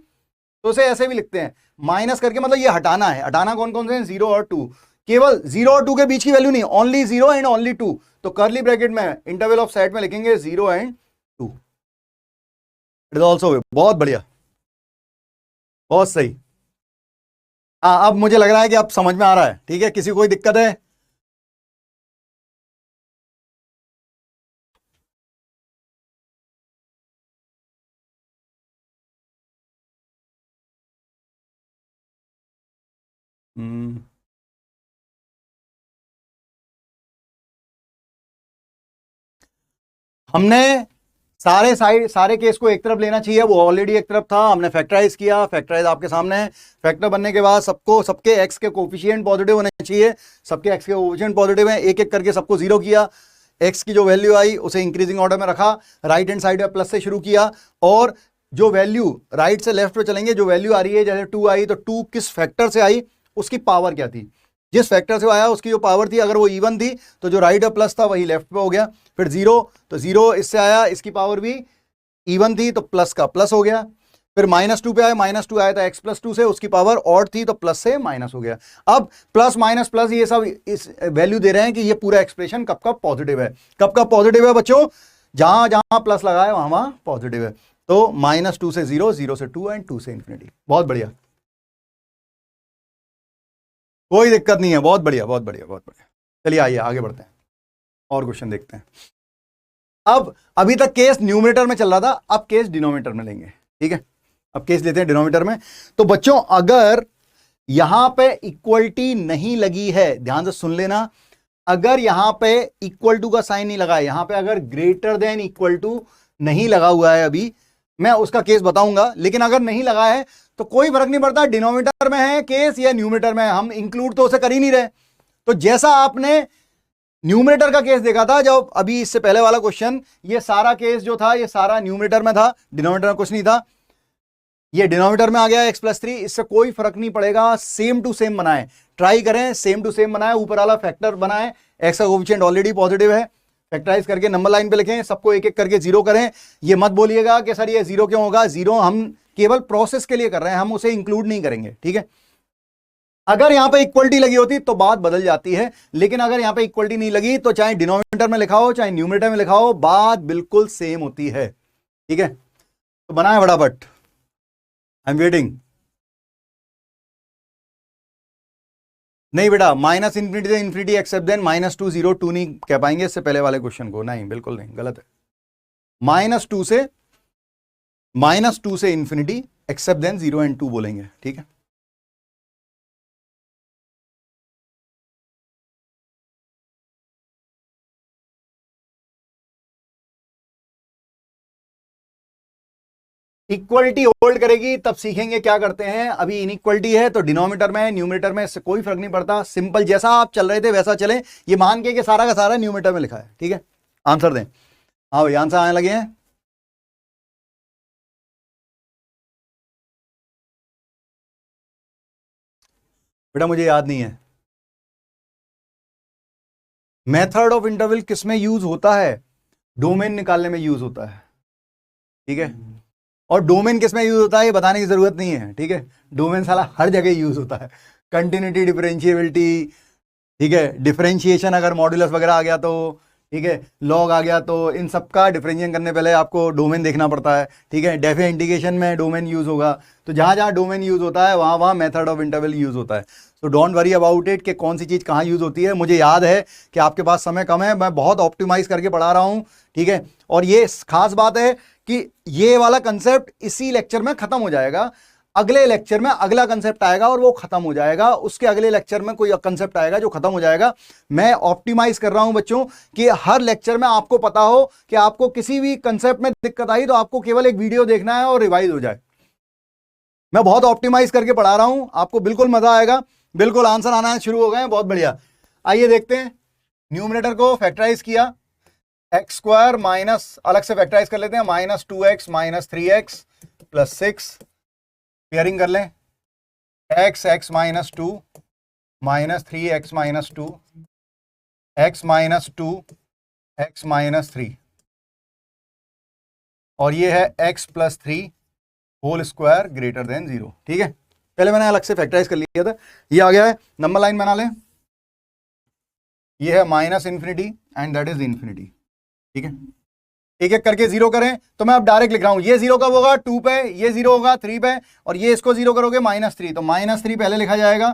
तो उसे ऐसे भी लिखते हैं माइनस करके, मतलब ये हटाना है, हटाना कौन कौन से हैं, जीरो और टू। केवल 0 और 2 के बीच की वैल्यू नहीं, ओनली 0 एंड ओनली 2, तो कर्ली ब्रैकेट में इंटरवल ऑफ सेट में लिखेंगे 0 एंड 2। इट इज ऑल्सो, बहुत बढ़िया, बहुत सही। हाँ, अब मुझे लग रहा है कि अब समझ में आ रहा है। ठीक है, किसी को कोई दिक्कत है? हमने सारे केस को एक तरफ लेना चाहिए, वो ऑलरेडी एक तरफ था, हमने फैक्टराइज किया, फैक्टराइज आपके सामने है। फैक्टर बनने के बाद सबके एक्स के कोफिशिएंट पॉजिटिव होने चाहिए, सबके एक्स के कोफिशिएंट पॉजिटिव हैं, एक एक करके सबको जीरो किया, एक्स की जो वैल्यू आई उसे इंक्रीजिंग ऑर्डर में रखा, राइट हैंड साइड में प्लस से शुरू किया, और जो वैल्यू राइट से लेफ्ट पे चलेंगे, जो वैल्यू आ रही है, जैसे 2 आई तो 2 किस फैक्टर से आई, उसकी पावर क्या थी, जिस फैक्टर से आया उसकी जो पावर थी, अगर वो इवन थी तो जो राइट और प्लस था वही लेफ्ट पे हो गया। फिर 0, तो 0 इससे आया, इसकी पावर भी इवन थी तो प्लस का प्लस हो गया। फिर -2 पे आया, -2 आया था x + 2 से, उसकी पावर ऑड थी तो प्लस से माइनस हो गया। अब प्लस माइनस प्लस ये सब इस वैल्यू दे रहे हैं कि ये पूरा एक्सप्रेशन कब कब पॉजिटिव है। कब कब पॉजिटिव है बच्चों? जहां जहां प्लस लगा है वहां वहां पॉजिटिव है। तो -2 से 0, 0 से 2 एंड 2 से इंफिनिटी। बहुत बढ़िया, कोई दिक्कत नहीं है, बहुत बढ़िया बहुत बढ़िया बहुत बढ़िया। चलिए आइए आगे बढ़ते हैं और क्वेश्चन देखते हैं। अब अभी तक केस न्यूमरेटर में चल रहा था, अब केस डिनोमिनेटर में लेंगे। ठीक है, अब केस लेते हैं डिनोमिनेटर में। तो बच्चों अगर यहां पे इक्वलिटी नहीं लगी है, ध्यान से सुन लेना, अगर यहां पे इक्वल टू का साइन नहीं लगा है, यहां पे अगर ग्रेटर देन इक्वल टू नहीं लगा हुआ है, अभी मैं उसका केस बताऊंगा, लेकिन अगर नहीं लगा है तो कोई फर्क नहीं पड़ता डिनोमिनेटर में है केस या न्यूमरेटर में है, हम इंक्लूड तो उसे कर ही नहीं रहे। तो जैसा आपने न्यूमरेटर का केस देखा था, जब अभी इससे पहले वाला क्वेश्चन, ये सारा केस जो था ये सारा न्यूमरेटर में था, डिनोमिनेटर में कुछ नहीं था, ये डिनोमिनेटर में आ गया x + 3, इससे कोई फर्क नहीं पड़ेगा, सेम टू सेम बनाएं, ट्राई करें सेम टू सेम बनाएं, ऊपर वाला फैक्टर बनाएं, x का कोएफिशिएंट ऑलरेडी पॉजिटिव है, फैक्टराइज करके नंबर लाइन पे लिखें, सबको एक एक करके जीरो करें। ये मत बोलिएगा कि सर ये जीरो क्यों होगा, जीरो हम केवल प्रोसेस के लिए कर रहे हैं, हम उसे इंक्लूड नहीं करेंगे। ठीक है, अगर यहां पे इक्वलिटी लगी होती तो बात बदल जाती है, लेकिन अगर यहां पे इक्वलिटी नहीं लगी तो चाहे डिनोमिनेटर में लिखा हो चाहे न्यूमरेटर में लिखा हो, बात बिल्कुल सेम होती है। ठीक है, तो बनाए फटाफट, आई एम वेटिंग। नहीं बेटा, -∞ से इन्फिनिटी एक्सेप्ट देन -2 0 2 नहीं कह पाएंगे इससे पहले वाले क्वेश्चन को, नहीं बिल्कुल नहीं, गलत है। -2 से इन्फिनिटी एक्सेप्ट देन 0 एंड 2 बोलेंगे। ठीक है, इक्वलिटी होल्ड करेगी तब सीखेंगे क्या करते हैं। अभी इनइक्वलिटी है तो डिनोमिनेटर में न्यूमरेटर में इससे कोई फर्क नहीं पड़ता, सिंपल जैसा आप चल रहे थे वैसा चले, ये मान के कि सारा का सारा न्यूमरेटर में लिखा है। ठीक है, आंसर दें। हाँ भाई, आंसर आने लगे हैं। बेटा मुझे याद नहीं है, मेथड ऑफ इंटरवल किसमें यूज होता है? डोमेन निकालने में यूज होता है। ठीक है, और डोमेन किसमें यूज होता है ये बताने की जरूरत नहीं है। ठीक है, डोमेन साला हर जगह यूज होता है, कंटिन्यूटी, डिफरेंशिएबिलिटी, ठीक है, डिफरेंशिएशन अगर मॉड्यूलस वगैरह आ गया तो, ठीक है, लॉग आ गया तो, इन सब का डिफरेंशिएशन करने पहले आपको डोमेन देखना पड़ता है। ठीक है, डेफिनेट इंटीग्रेशन में डोमेन यूज होगा, तो जहां जहां डोमेन यूज होता है वहां वहां मेथड ऑफ इंटरवल यूज होता है। So don't worry about it कि कौन सी चीज कहाँ यूज होती है। मुझे याद है कि आपके पास समय कम है, मैं बहुत ऑप्टिमाइज करके पढ़ा रहा हूँ। ठीक है, और ये खास बात है कि ये वाला कंसेप्ट इसी लेक्चर में खत्म हो जाएगा, अगले लेक्चर में अगला कंसेप्ट आएगा और वो खत्म हो जाएगा, उसके अगले लेक्चर में कोई कंसेप्ट आएगा जो खत्म हो जाएगा। मैं ऑप्टिमाइज कर रहा हूं बच्चों कि हर लेक्चर में आपको पता हो कि आपको किसी भी कंसेप्ट में दिक्कत आई तो आपको केवल एक वीडियो देखना है और रिवाइज हो जाए। मैं बहुत ऑप्टिमाइज करके पढ़ा रहा हूं, आपको बिल्कुल मजा आएगा। बिल्कुल आंसर आना शुरू हो गए हैं, बहुत बढ़िया। आइए देखते हैं, न्यूमरेटर को फैक्टराइज किया, x² माइनस, अलग से फैक्टराइज कर लेते हैं, -2x - 3x + 6, पेयरिंग कर लें, x - 2 -3x - 2 x - 2 x - 3, और ये है x + 3 whole square greater than 0। ठीक है, पहले मैंने अलग से फैक्टराइज कर लिया था, ये आ गया है। नंबर लाइन बना लें, ये है minus infinity and that is infinity. ठीक है, एक एक करके जीरो करें तो मैं अब डायरेक्ट लिख रहा हूं, ये जीरो कब होगा 2 पे, ये जीरो होगा 3 पे, और ये इसको जीरो करोगे -3, तो -3 पहले लिखा जाएगा,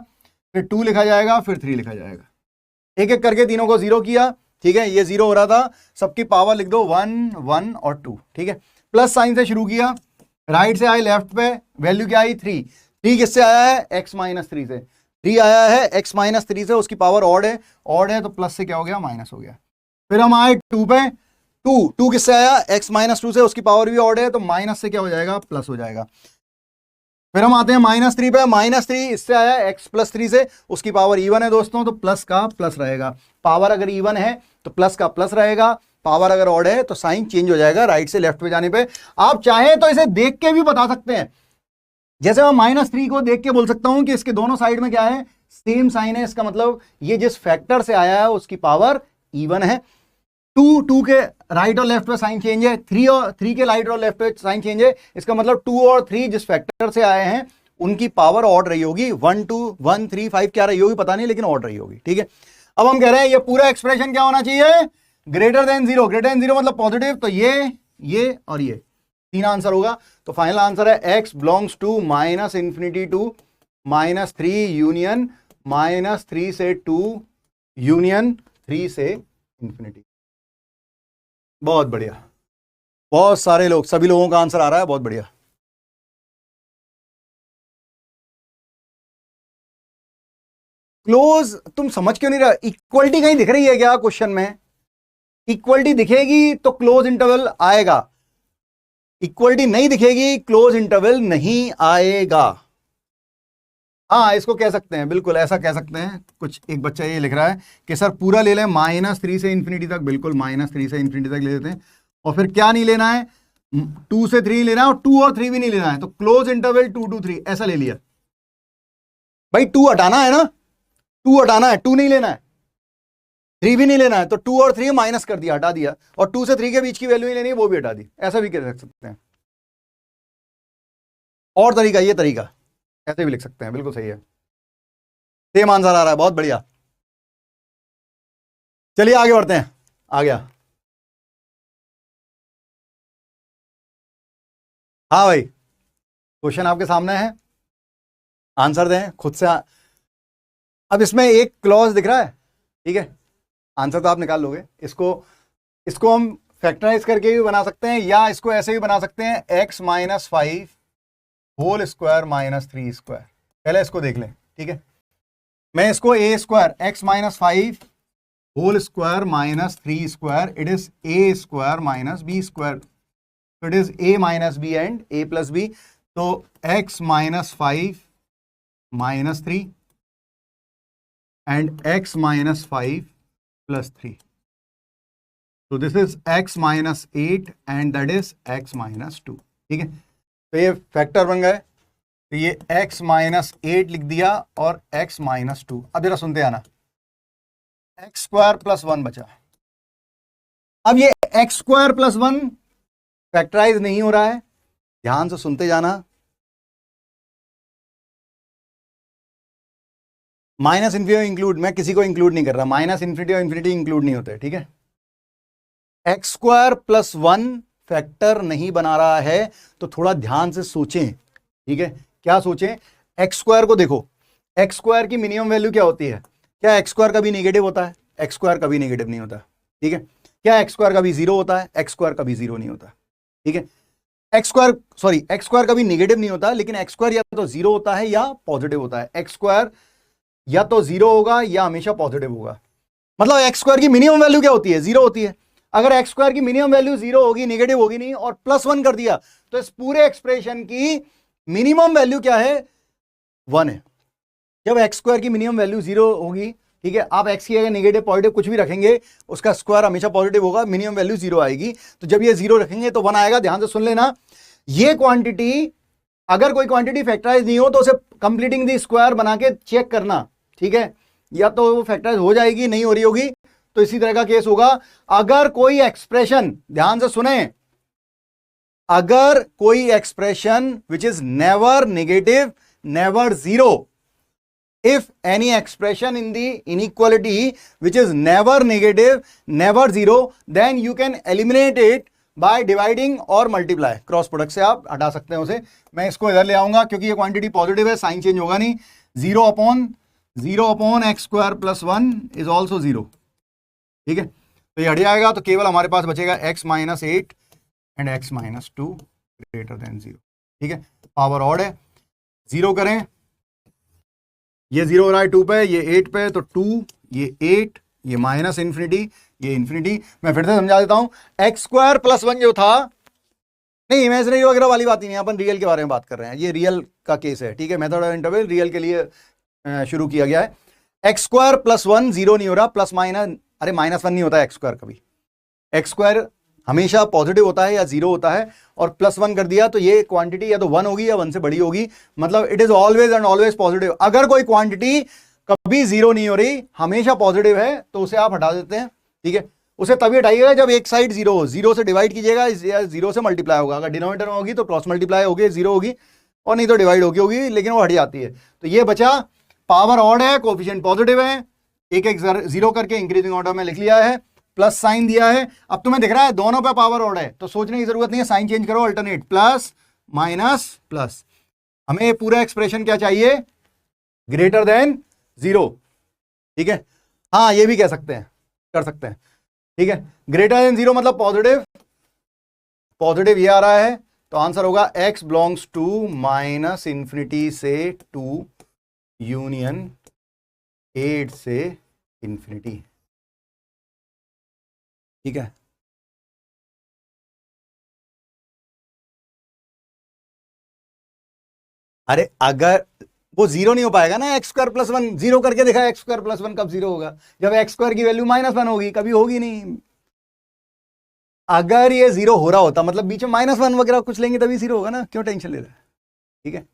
फिर 2 लिखा जाएगा, फिर 3 लिखा जाएगा। एक एक करके तीनों को जीरो किया। ठीक है, ये जीरो हो रहा था, सबकी पावर लिख दो 1 1 और 2। ठीक है, प्लस साइन से शुरू किया, राइट से आए लेफ्ट पे, वैल्यू क्या आई 3। 3 किससे आया है x -3 से, 3 आया है x -3 से, उसकी पावर ऑड है तो प्लस से क्या हो गया माइनस हो गया। फिर हम आए 2 पे, 2 किससे आया x -2 से, उसकी पावर भी ऑड है तो माइनस से क्या हो जाएगा प्लस हो जाएगा। फिर हम आते हैं -3 पे, -3 इससे आया x +3 से, उसकी पावर इवन है दोस्तों तो प्लस का प्लस रहेगा। पावर अगर इवन है तो प्लस का प्लस रहेगा, पावर अगर ऑड है तो साइन चेंज हो जाएगा राइट से लेफ्ट पे जाने पे। आप चाहें तो इसे देख के भी बता सकते हैं, जैसे मैं -3 को देख के बोल सकता हूं कि इसके दोनों साइड में क्या है सेम साइन है, इसका मतलब ये जिस फैक्टर से आया है उसकी पावर इवन है। 2 के राइट और लेफ्ट पे साइन चेंज है, 3 के राइट और लेफ्ट पे साइन चेंज है, इसका मतलब 2 और 3 जिस फैक्टर से आए हैं उनकी पावर ऑड रही होगी, 1 2 1 3 5 क्या रही होगी पता नहीं, लेकिन ऑड रही होगी। ठीक है, अब हम कह रहे हैं ये पूरा एक्सप्रेशन क्या होना चाहिए greater than zero. Greater than zero मतलब पॉजिटिव, तो ये और ये 3 आंसर होगा। तो फाइनल आंसर है x belongs to -∞ to -3 union -3 से 2 यूनियन 3 से इंफिनिटी। बहुत बढ़िया, बहुत सारे लोग, सभी लोगों का आंसर आ रहा है, बहुत बढ़िया। क्लोज तुम समझ क्यों नहीं रहा, इक्वलिटी कहीं दिख रही है क्या क्वेश्चन में? इक्वलिटी दिखेगी तो क्लोज इंटरवल आएगा, इक्वलिटी नहीं दिखेगी क्लोज इंटरवल नहीं आएगा। हाँ इसको कह सकते हैं, बिल्कुल ऐसा कह सकते हैं। कुछ एक बच्चा ये लिख रहा है कि सर पूरा ले लें -3 से इंफिनिटी तक, बिल्कुल -3 से इंफिनिटी तक ले लेते हैं, और फिर क्या नहीं लेना है 2 से 3 लेना है, और 2 और 3 भी नहीं लेना है, तो क्लोज इंटरवल 2 to 3 ऐसा ले लिया। भाई 2 हटाना है ना, 2 हटाना है, 2 नहीं लेना है, 3 भी नहीं लेना है, तो 2 और 3 माइनस कर दिया, हटा दिया, और 2 से 3 के बीच की वैल्यू ही लेनी है वो भी हटा दी, ऐसा भी कर सकते हैं। और तरीका, ये तरीका ऐसे भी लिख सकते हैं, बिल्कुल सही है, सेम आंसर आ रहा है, बहुत बढ़िया। चलिए आगे बढ़ते हैं, आ गया। हाँ भाई क्वेश्चन आपके सामने है, आंसर दें खुद से। अब इसमें एक क्लॉज दिख रहा है, ठीक है, आंसर तो आप निकाल लोगे। इसको हम फैक्टराइज करके भी बना सकते हैं, या इसको ऐसे भी बना सकते हैं x -5 होल स्क्वायर -3 स्क्वायर। पहले इसको देख लें, ठीक है, मैं इसको a square x -5 whole square -3 square, it is a square -b square, it is a - b and a + b, तो x -5 -3 and x -5 + 3, so this is x -8 and that is x -2। ठीक है, तो ये फैक्टर बन गए, तो ये x -8 लिख दिया और x -2। अब जरा सुनते आना, x² + 1 बचा। अब ये x² + 1 फैक्टराइज नहीं हो रहा है, ध्यान से सुनते जाना। माइनस इन्फिनिटी इंक्लूड, मैं किसी को इंक्लूड नहीं कर रहा, -∞ और इंफिनिटी इंक्लूड नहीं होते, ठीक है। x² + 1 फैक्टर नहीं बना रहा है, तो थोड़ा ध्यान से सोचें, ठीक है। क्या सोचें, x² को देखो, x² की मिनिमम वैल्यू क्या होती है? क्या x² कभी नेगेटिव होता है? x² कभी नेगेटिव नहीं होता, ठीक है। क्या x² कभी 0 होता है? x² कभी 0 नहीं होता, ठीक है। x² कभी नेगेटिव नहीं होता, लेकिन x² या तो 0 होता है या पॉजिटिव होता है। x² या तो 0 होगा या हमेशा पॉजिटिव होगा। मतलब x² की मिनिमम वैल्यू क्या होती है? 0 होती है। अगर x² की मिनिमम वैल्यू 0 होगी, नेगेटिव होगी नहीं, और +1 कर दिया, तो इस पूरे एक्सप्रेशन की मिनिमम वैल्यू क्या है? 1 है। जब x² की मिनिमम वैल्यू 0 होगी, ठीक है, आप x की अगर नेगेटिव पॉजिटिव कुछ भी रखेंगे, उसका स्क्वायर हमेशा पॉजिटिव होगा, मिनिमम वैल्यू 0 आएगी। तो जब ये 0 रखेंगे तो 1 आएगा। ध्यान से सुन लेना, ये क्वांटिटी, अगर कोई क्वांटिटी फैक्टराइज नहीं हो तो उसे कंप्लीटिंग द स्क्वायर बना के चेक करना, ठीक है। या तो वो फैक्टराइज हो जाएगी, नहीं हो रही होगी, तो इसी तरह का केस होगा। अगर कोई एक्सप्रेशन, ध्यान से सुने, अगर कोई expression which is never negative, never 0, if any expression in the inequality which is never negative, never zero, then you can eliminate it by dividing और multiply. क्रॉस प्रोडक्ट से आप हटा सकते हैं उसे. मैं इसको इधर ले आऊंगा क्योंकि ये क्वांटिटी पॉजिटिव है, साइन चेंज होगा नहीं. 0 upon x square plus 1 is also 0. ठीक है, तो ये हट जाएगा, तो केवल हमारे पास बचेगा x minus 8 and x minus 2 greater than 0. ठीक है, पावर ऑड है. 0 करें, ये 0 हो रहा है 2 पे, ये 8 पे, तो 2, ये 8, ये माइनस इन्फिनिटी, ये इन्फिनिटी. मैं फिर से समझा देता हूं. एक्स स्क्वायर प्लस 1 जो था, नहीं इमेजिनरी वगैरह वाली बात ही नहीं, अपन रियल के बारे में बात कर रहे हैं. ये रियल का केस है. ठीक है, मेथड ऑफ इंटरवल रियल के लिए शुरू किया गया है. एक्स स्क्वायर प्लस 1 0 नहीं हो रहा, प्लस माइनस, अरे माइनस 1 नहीं होता है एक्स स्क्वायर कभी. एक्स स्क्वायर हमेशा पॉजिटिव होता है या 0 होता है, और प्लस 1 कर दिया तो ये क्वांटिटी या तो 1 होगी या 1 से बड़ी होगी. मतलब it is always and always positive. अगर कोई क्वांटिटी कभी 0 नहीं हो रही, हमेशा पॉजिटिव है, तो उसे आप हटा देते हैं. ठीक है, उसे तभी हटाइएगा जब एक साइड 0 हो. 0 से डिवाइड कीजिएगा या 0 से मल्टीप्लाई होगा. अगर डिनोमिनेटर में होगी तो क्रॉस मल्टीप्लाई होगी, 0 होगी, और नहीं तो डिवाइड होगी, लेकिन वो हट जाती है. तो ये बचा, पावर ऑड है, कोफिशिएंट पॉजिटिव है, एक एक 0 करके इंक्रीजिंग ऑर्डर में लिख लिया है, प्लस साइन दिया है. अब तुम्हें दिख रहा है दोनों पे पावर ऑड है, तो सोचने की जरूरत नहीं है, साइन चेंज करो, अल्टरनेट, प्लस माइनस प्लस. हमें पूरा एक्सप्रेशन क्या चाहिए? Greater than 0. ठीक है, हाँ ये भी कह सकते हैं, कर सकते हैं. ठीक है, ग्रेटर देन 0 मतलब पॉजिटिव, पॉजिटिव ये आ रहा है, तो आंसर होगा x belongs to minus infinity से 2 यूनियन 8 से इंफिनिटी. ठीक है, अरे अगर वो 0 नहीं हो पाएगा ना, एक्स स्क्वायर प्लस 1, 0 करके देखा, एक्स स्क्वायर प्लस 1 कब 0 होगा? जब एक्स स्क्वायर की वैल्यू माइनस 1 होगी, कभी होगी नहीं. अगर ये 0 हो रहा होता, मतलब बीच में माइनस 1 वगैरह कुछ लेंगे तभी 0 होगा ना, क्यों टेंशन ले रहे हैं? ठीक है,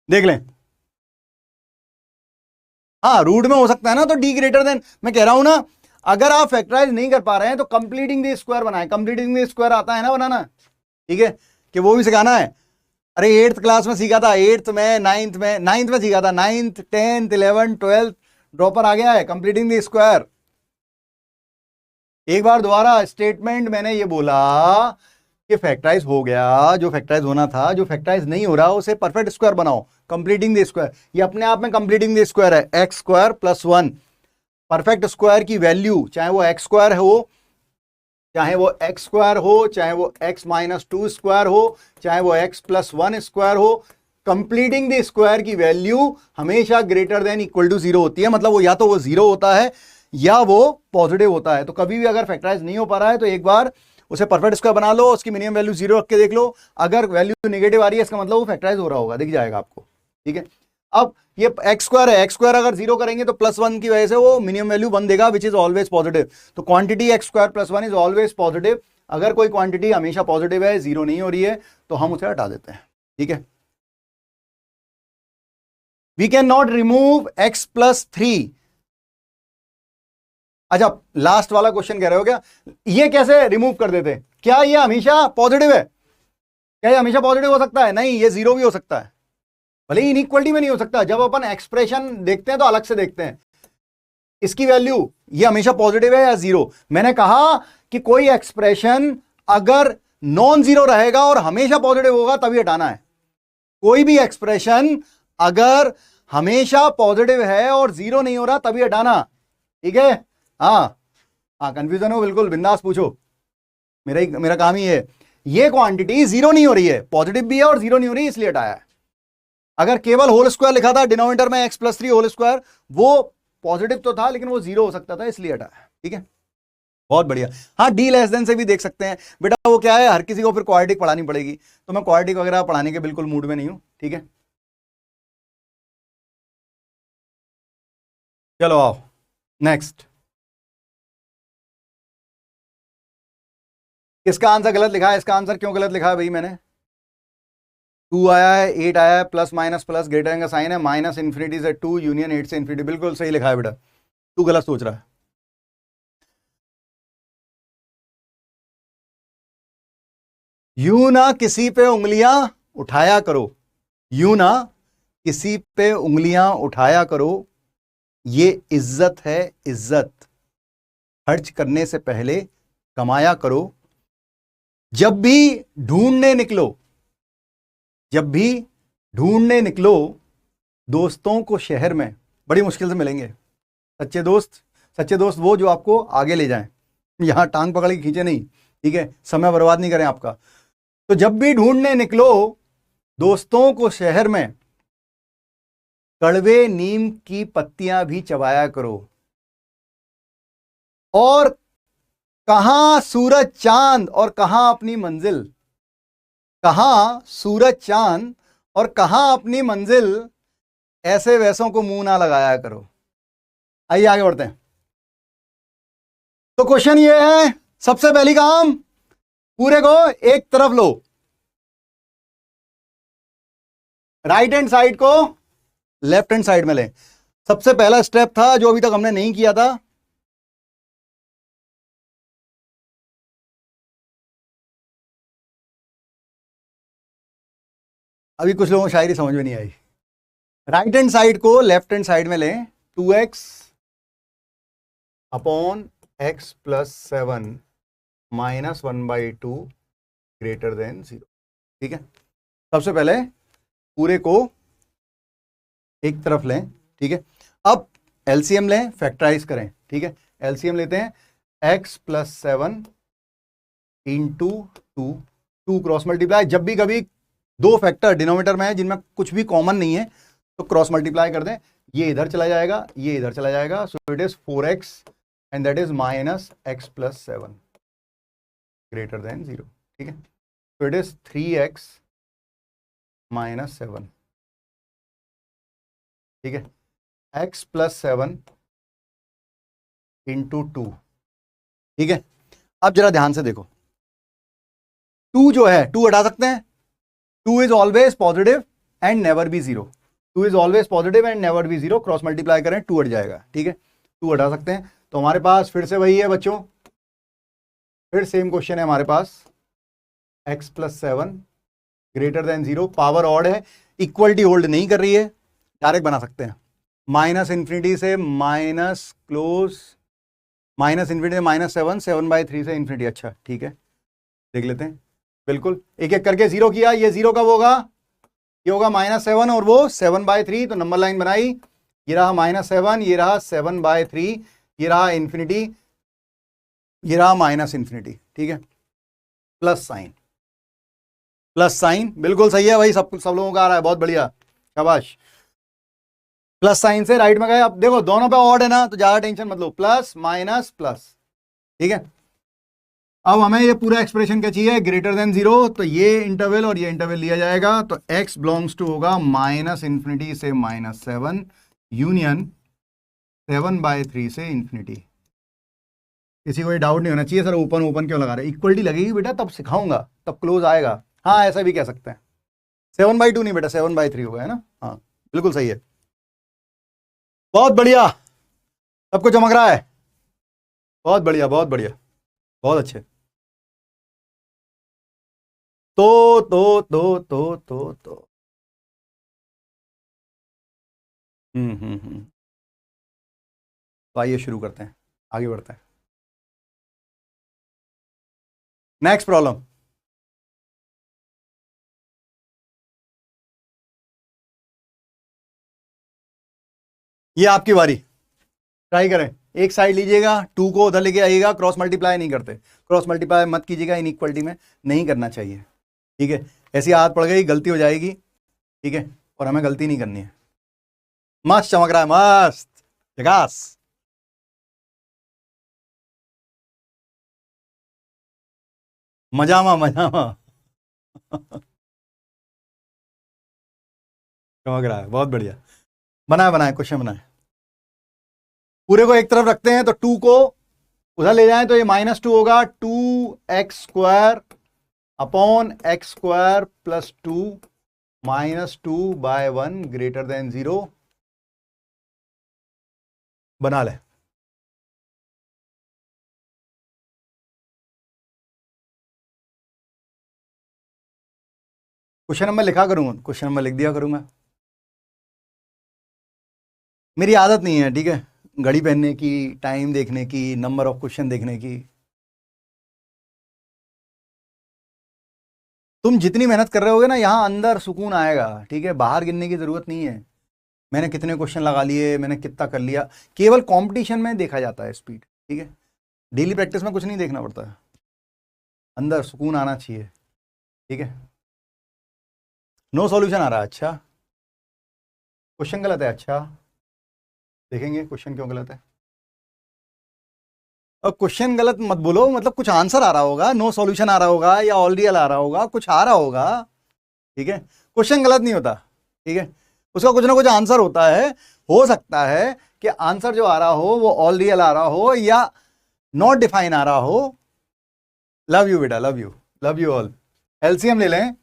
देख लें. हाँ, रूट में हो सकता है ना, तो डी ग्रेटर देन. मैं कह रहा हूं ना, अगर आप फैक्टराइज नहीं कर पा रहे हैं तो कंप्लीटिंग द स्क्वायर बनाएं. कंप्लीटिंग द स्क्वायर आता है ना बनाना. ठीक है, कि वो भी सिखाना है. अरे 8th क्लास में सीखा था, 8th में, 9th में सीखा था. 9th 10th 11th 12th dropper आ गया है. Completing the square. एक बार दोबारा स्टेटमेंट मैंने ये बोला कि फैक्टराइज हो गया जो फैक्टराइज होना था, जो फैक्टराइज नहीं हो रहा उसे परफेक्ट स्क्वायर बनाओ. कंप्लीटिंग द स्क्वायर, ये अपने आप में कंप्लीटिंग द स्क्वायर है. X square plus 1, perfect square की वैल्यू, चाहे वो एक्स स्क्वायर हो, चाहे वो एक्स स्क्वायर हो, चाहे वो एक्स माइनस 2 स्क्वायर हो, चाहे वो एक्स प्लस 1 स्क्वायर हो, कंप्लीटिंग द स्क्वायर की वैल्यू हमेशा ग्रेटर देन इक्वल टू 0 होती है. मतलब वो या तो वो 0 होता है या वो पॉजिटिव होता है. तो कभी भी अगर फैक्टराइज नहीं हो पा रहा है तो एक बार उसे परफेक्ट स्क्वायर बना लो, उसकी मिनिमम वैल्यू 0 रख के देख लो. अगर वैल्यू नेगेटिव आ रही है, इसका मतलब वो फैक्टराइज हो रहा होगा, दिख जाएगा आपको. ठीक है, अब ये एक्स स्क्वायर है, एक्स स्क्वायर अगर 0 करेंगे तो प्लस 1 की वजह से वो मिनिमम वैल्यू 1 देगा, विच इज ऑलवेज पॉजिटिव. तो quantity x square plus 1 is always positive. अगर कोई क्वांटिटी हमेशा पॉजिटिव है, 0 नहीं हो रही है, तो हम उसे हटा देते हैं. ठीक है, we can not remove x plus 3. अच्छा, लास्ट वाला क्वेश्चन कह रहे हो क्या, ये कैसे रिमूव कर देते? क्या ये हमेशा पॉजिटिव है? क्या ये हमेशा पॉजिटिव हो सकता है? नहीं, ये 0 भी हो सकता है, भले ही इनइक्वलिटी में नहीं हो सकता. जब अपन एक्सप्रेशन देखते हैं तो अलग से देखते हैं. इसकी वैल्यू ये हमेशा पॉजिटिव है या 0? मैंने कहा कि कोई एक्सप्रेशन अगर नॉन 0 रहेगा और हमेशा पॉजिटिव होगा तभी हटाना है. कोई भी एक्सप्रेशन अगर हमेशा पॉजिटिव है और 0 नहीं हो रहा तभी हटाना. ठीक है, हाँ हाँ, कंफ्यूजन हो बिल्कुल बिंदास पूछो, मेरा काम ही है. ये क्वांटिटी 0 नहीं हो रही है, पॉजिटिव भी है और 0 नहीं हो रही, इसलिए हटाया है. अगर केवल होल स्क्वायर लिखा था डिनोमिनेटर में x प्लस 3 होल स्क्वायर, वो पॉजिटिव तो था लेकिन वो 0 हो सकता था, इसलिए हटाया. ठीक है, बहुत बढ़िया. हाँ, डी लेस देन से भी देख सकते हैं बेटा. वो क्या है, हर किसी को फिर क्वाड्रेटिक पढ़ानी पड़ेगी, तो मैं क्वाड्रेटिक वगैरह पढ़ाने के बिल्कुल मूड में नहीं हूं. ठीक है, चलो आओ नेक्स्ट. इसका आंसर गलत लिखा है. इसका आंसर क्यों गलत लिखा है भाई मैंने? 2 आया है, 8 आया है, plus minus plus greater than का साइन है, माइनस इन्फिनिटी से 2 यूनियन 8 से इन्फिनिटी। बिल्कुल सही लिखा है बेटा, तू गलत सोच रहा है। यूं ना किसी पे उंगलियां उठाया करो, यूं ना किसी पे उंगलियां उठाया करो, ये इज्जत है इज्जत, खर्च करने से पहले कमाया करो। जब भी ढूंढने निकलो, जब भी ढूंढने निकलो दोस्तों को शहर में, बड़ी मुश्किल से मिलेंगे सच्चे दोस्त। सच्चे दोस्त वो जो आपको आगे ले जाएं, यहां टांग पकड़ के खींचे नहीं, ठीक है, समय बर्बाद नहीं करें आपका। तो जब भी ढूंढने निकलो दोस्तों को शहर में, कड़वे नीम की पत्तियां भी चबाया करो। और कहां सूरज चांद और कहां अपनी मंजिल, कहां सूरज चांद और कहां अपनी मंजिल, ऐसे वैसों को मुंह ना लगाया करो। आइए आगे बढ़ते हैं। तो क्वेश्चन ये है, सबसे पहली काम, पूरे को एक तरफ लो, राइट हैंड साइड को लेफ्ट हैंड साइड में लें। सबसे पहला स्टेप था जो अभी तक हमने नहीं किया था, अभी कुछ लोगों को शायरी समझ में नहीं आई। राइट हैंड साइड को लेफ्ट हैंड साइड में लें, 2x upon x plus 7 minus 1/2 greater than 0। ठीक है, सबसे पहले पूरे को एक तरफ लें, ठीक है। अब एलसीएम लें, फैक्टराइज करें, ठीक है। एलसीएम लेते हैं, x plus 7 into 2 cross multiply. जब भी कभी दो फैक्टर डिनोमिनेटर में है जिनमें कुछ भी कॉमन नहीं है तो क्रॉस मल्टीप्लाई कर दें, ये इधर चला जाएगा, ये इधर चला जाएगा। So it is 4x and that is minus x plus 7 greater than 0। ठीक है, so it is 3x minus 7। ठीक है, x प्लस 7 इंटू 2। ठीक है, अब जरा ध्यान से देखो, 2 जो है 2 हटा सकते हैं, 2 is always positive and never be 0। 2 is always positive and never be 0। Cross multiply करें 2 हट जाएगा। ठीक है, 2 हटा सकते हैं। तो हमारे पास फिर से वही है बच्चों, फिर सेम क्वेश्चन है हमारे पास, x plus 7 greater than 0, power odd है, इक्वलिटी होल्ड नहीं कर रही है, डायरेक्ट बना सकते हैं। माइनस इन्फिनिटी से minus close, minus infinity minus 7/3 से इन्फिनिटी। अच्छा ठीक है, देख लेते हैं, बिल्कुल एक एक करके 0 किया। ये 0 कब होगा, ये होगा -7 और वो 7/3, तो नंबर लाइन बनाई, ये रहा -7, ये रहा 7/3, ये रहा इन्फिनिटी, ये रहा माइनस इन्फिनिटी। ठीक है, प्लस साइन, प्लस साइन बिल्कुल सही है भाई, सब लोगों का आ रहा है, बहुत बढ़िया, शाबाश। प्लस साइन से राइट में गए। अब देखो दोनों पे ऑड है ना, तो ज्यादा टेंशन मत लो, प्लस माइनस प्लस। ठीक है, अब हमें ये पूरा एक्सप्रेशन क्या चाहिए, ग्रेटर देन 0, तो ये इंटरवल और ये इंटरवल लिया जाएगा। तो x बिलोंग्स टू होगा माइनस इन्फिनिटी से -7 यूनियन 7/3 से इन्फिनिटी। किसी को ये डाउट नहीं होना चाहिए सर ओपन ओपन क्यों लगा रहे, इक्वलिटी लगेगी बेटा तब सिखाऊंगा, तब क्लोज आएगा। हाँ ऐसा भी कह सकते हैं, 7/2 नहीं बेटा 7/3 होगा, है ना। हाँ बिल्कुल सही है, बहुत बढ़िया, सबको चमक रहा है, बहुत बढ़िया बहुत बढ़िया, बहुत अच्छे। तो तो आइए शुरू करते हैं, आगे बढ़ते हैं। नेक्स्ट प्रॉब्लम, ये आपकी बारी, ट्राई करें। एक साइड लीजिएगा, 2 को उधर लेके आइएगा, क्रॉस मल्टीप्लाई नहीं करते, क्रॉस मल्टीप्लाई मत कीजिएगा, इनइक्वलिटी में नहीं करना चाहिए। ठीक है, ऐसी आदत पड़ गई गलती हो जाएगी। ठीक है, और हमें गलती नहीं करनी है। मस्त चमक रहा है, मस्त जगास। मजामा मजामा चमक रहा है, बहुत बढ़िया। बनाए बनाए क्वेश्चन बनाए, पूरे को एक तरफ रखते हैं, तो 2 को उधर ले जाएं तो ये -2 होगा, 2x² upon x² plus 2 -2/1 greater than 0 बना ले। क्वेश्चन नंबर लिखा करूंगा, क्वेश्चन नंबर लिख दिया करूंगा। मेरी आदत नहीं है, ठीक है, घड़ी पहनने की, टाइम देखने की, नंबर ऑफ क्वेश्चन देखने की। तुम जितनी मेहनत कर रहे होगे ना, यहां अंदर सुकून आएगा, ठीक है, बाहर गिनने की जरूरत नहीं है। मैंने कितने क्वेश्चन लगा लिए, मैंने कितना कर लिया, केवल कंपटीशन में देखा जाता है स्पीड, ठीक है। डेली प्रैक्टिस में कुछ नहीं देखना पड़ता है, अंदर सुकून आना चाहिए, ठीक है। नो सॉल्यूशन आ रहा है, अच्छा क्वेश्चन गलत है, अच्छा देखेंगे क्वेश्चन क्यों गलत है। और क्वेश्चन गलत मत बोलो, मतलब कुछ आंसर आ रहा होगा, नो सॉल्यूशन आ रहा होगा या ऑल रियल आ रहा होगा, कुछ आ रहा होगा, ठीक है। क्वेश्चन गलत नहीं होता, ठीक है, उसका कुछ ना कुछ आंसर होता है। हो सकता है कि आंसर जो आ रहा हो वो ऑल रियल आ रहा हो या नॉट डिफाइन आ रहा हो। लव यू बेटा, love you, love you all. LCM ले लें,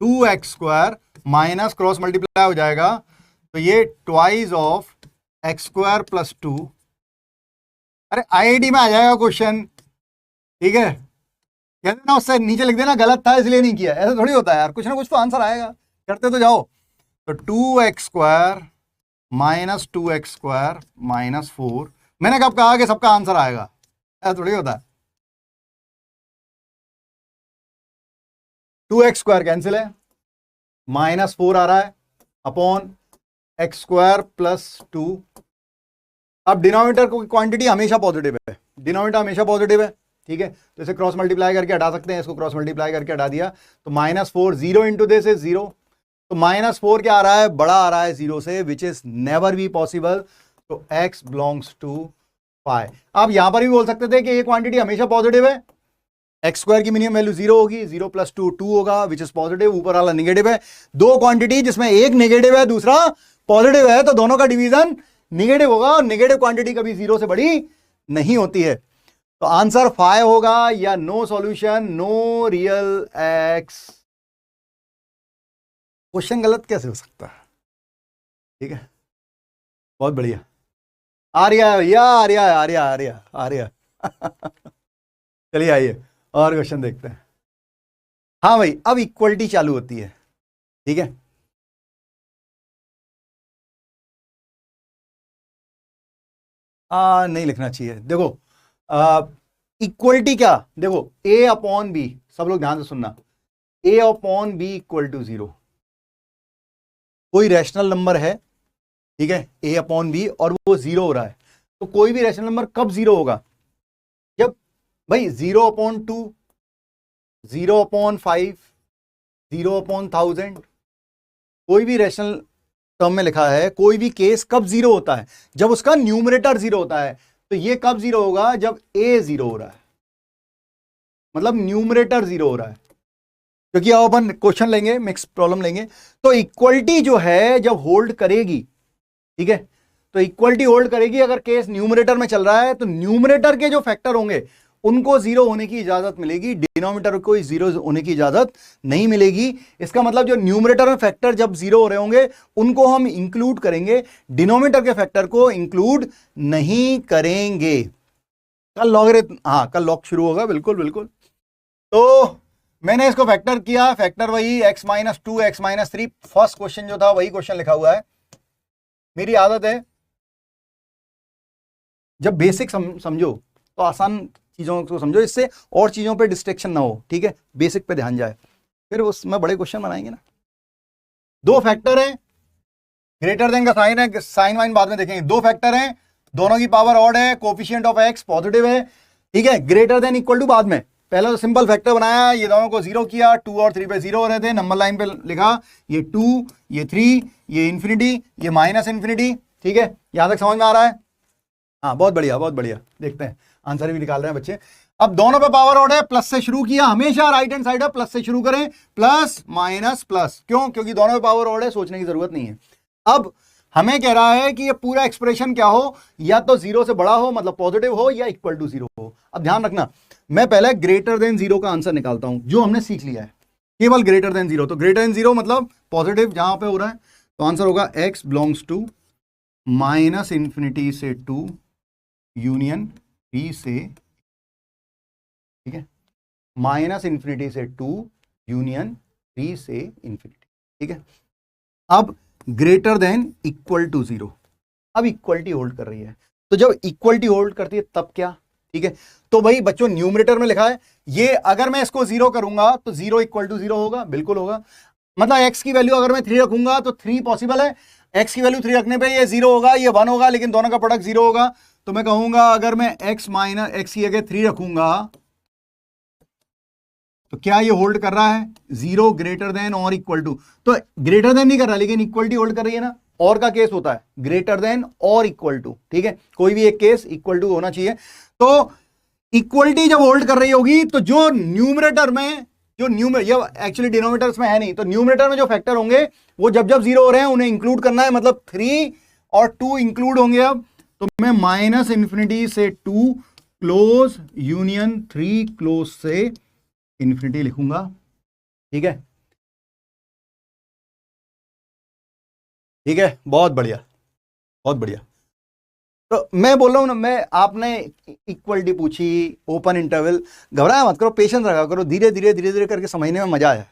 2x² माइनस क्रॉस मल्टीप्लाई हो जाएगा, तो ये ट्वाइस ऑफ x² + 2। अरे आईआईटी में आ जाएगा क्वेश्चन, ठीक है, कहते ना उससे नीचे लिख देना गलत था इसलिए नहीं किया, ऐसा थोड़ी होता है यार, कुछ ना कुछ तो आंसर आएगा, करते तो जाओ। तो 2x² माइनस 2x² माइनस 4, मैंने कब कहा कि सबका आंसर आएगा, ऐसा थोड़ी होता है। 2x² कैंसिल है, -4 आ रहा है अपॉन x² + 2। अब डिनोमिनेटर को क्वांटिटी हमेशा पॉजिटिव है, डिनोमिनेटर हमेशा पॉजिटिव है, ठीक है, तो इसे क्रॉस मल्टीप्लाई करके हटा सकते हैं, इसको क्रॉस मल्टीप्लाई करके हटा दिया, तो -4, 0 इंटू दिस इज 0, तो -4 क्या आ रहा है, बड़ा आ रहा है 0 से, which is never be possible, तो x बिलोंग्स टू फाई। आप यहां पर भी बोल सकते थे कि ये क्वांटिटी हमेशा पॉजिटिव है, x² की मिनिमम वैल्यू 0 होगी, 0 + 2 2 होगा, विच इज पॉजिटिव, ऊपर वाला नेगेटिव है। दो क्वांटिटी जिसमें एक नेगेटिव है दूसरा पॉजिटिव है, तो दोनों का डिवीजन नेगेटिव होगा, और नेगेटिव क्वांटिटी कभी 0 से बड़ी नहीं होती है, तो आंसर 5 होगा, या no solution, no real x। Question गलत कैसे हो सकता है, ठीक है, बहुत बढ़िया। आर्या भैया, आर्या आर्या आर्या आर्या चलिए आइए और क्वेश्चन देखते हैं। हाँ भाई, अब इक्वलिटी चालू होती है, ठीक है, नहीं लिखना चाहिए। देखो इक्वलिटी क्या, देखो a/b, सब लोग ध्यान से सुनना, a/b = 0। कोई रैशनल नंबर है, ठीक है, a/b, और वो 0 हो रहा है, तो कोई भी रैशनल नंबर कब 0 होगा, जब भाई 0/2, 0/5, 0/1000, कोई भी रैशनल टर्म में लिखा है, कोई भी केस कब 0 होता है, जब उसका न्यूमरेटर 0 होता है। तो ये कब 0 होगा, जब a 0 हो रहा है, मतलब न्यूमरेटर 0 हो रहा है, क्योंकि अब अपन क्वेश्चन लेंगे, मिक्स प्रॉब्लम लेंगे, तो इक्वलिटी जो है जब होल्ड करेगी, ठीक है, तो इक्वलिटी होल्ड करेगी अगर केस न्यूमरेटर में चल रहा है, तो न्यूमरेटर के जो फैक्टर होंगे उनको 0 होने की इजाजत मिलेगी, डिनोमिनेटर को 0 होने की इजाजत नहीं मिलेगी। इसका मतलब जो न्यूमरेटर में फैक्टर जब 0 हो रहे होंगे उनको हम इंक्लूड करेंगे, डिनोमिनेटर के फैक्टर को इंक्लूड नहीं करेंगे। कल लॉगरिथम, हाँ कल लॉग शुरू होगा, बिल्कुल बिल्कुल। तो मैंने इसको फैक्टर किया, फैक्टर वही x - 2 x - 3, फर्स्ट क्वेश्चन जो था वही क्वेश्चन लिखा हुआ है। मेरी आदत है जब बेसिक समझो तो आसान चीजों को समझो, इससे और चीजों पे डिस्ट्रैक्शन ना हो, ठीक है, बेसिक पे ध्यान जाए, फिर उसमें बड़े क्वेश्चन बनाएंगे ना। दो फैक्टर है, ग्रेटर देन का साइन है, साइन वाइन बाद में देखेंगे। दो फैक्टर हैं, दोनों की पावर ऑड है, कोफिशिएंट ऑफ x पॉजिटिव है, ठीक है, ग्रेटर देन इक्वल टू बाद में। पहले तो सिंपल फैक्टर बनाया, ये दोनों को 0 किया, 2 और 3 पे 0 हो रहे थे, नंबर लाइन पे लिखा, ये 2, ये 3, ये इंफिनिटी, ये -इंफिनिटी, ठीक है, यहां तक समझ में आ रहा है। हाँ बहुत बढ़िया, बहुत बढ़िया, देखते हैं आंसर भी निकाल रहे हैं बच्चे। अब दोनों पे पावर ऑड है, प्लस से शुरू किया, हमेशा राइट हैंड साइड है प्लस से शुरू करें, प्लस माइनस प्लस, क्यों, क्योंकि दोनों पे पावर ऑड है, सोचने की जरूरत नहीं है। अब हमें कह रहा है कि ये पूरा एक्सप्रेशन क्या हो, या तो 0 से बड़ा हो मतलब पॉजिटिव हो, या इक्वल टू 0 हो। अब ध्यान रखना, मैं पहले ग्रेटर देन 0 का आंसर निकालता हूं, जो हमने सीख लिया है, केवल ग्रेटर देन जीरो। तो ग्रेटर देन जीरो मतलब पॉजिटिव जहां पे हो रहा है, तो आंसर होगा x belongs to minus infinity से 2 यूनियन b से, ठीक है, माइनस इंफिनिटी से 2 यूनियन 3 से इंफिनिटी, ठीक है। अब greater than equal to zero, अब इक्वलिटी होल्ड कर रही है, तो जब इक्वलिटी होल्ड करती है तब क्या, ठीक है। तो भाई बच्चों न्यूमरेटर में लिखा है ये, अगर मैं इसको जीरो करूंगा तो जीरो इक्वल टू जीरो होगा, बिल्कुल होगा। मतलब एक्स की वैल्यू अगर मैं 3 रखूंगा तो 3 पॉसिबल है, एक्स की वैल्यू 3 रखने पे ये 0 होगा, ये 1 होगा, लेकिन दोनों का प्रोडक्ट 0 होगा। तो मैं कहूंगा अगर मैं x माइनस एक्स की जगह 3 रखूंगा तो क्या ये होल्ड कर रहा है, 0 ग्रेटर देन और इक्वल टू। तो ग्रेटर देन नहीं कर रहा लेकिन इक्वलिटी होल्ड कर रही है ना, और का केस होता है ग्रेटर देन और इक्वल टू, ठीक है, कोई भी एक केस इक्वल टू होना चाहिए। तो इक्वलिटी जब होल्ड कर रही होगी तो जो न्यूमरेटर में, जो न्यूमरेटर एक्चुअली डिनोमिनेटर्स में है नहीं, तो न्यूमरेटर में जो फैक्टर होंगे वो जब जब 0 हो रहे हैं उन्हें इंक्लूड करना है, मतलब 3 और 2 इंक्लूड होंगे। अब तो मैं माइनस इंफिनिटी से 2 क्लोज यूनियन 3 क्लोज से इंफिनिटी लिखूंगा, ठीक है, ठीक है, बहुत बढ़िया, बहुत बढ़िया। तो मैं बोल रहा हूं ना, मैं आपने इक्वलिटी पूछी, ओपन इंटरवल, घबराया मत करो, पेशेंस रखा करो, धीरे धीरे धीरे धीरे करके समझने में मजा आया।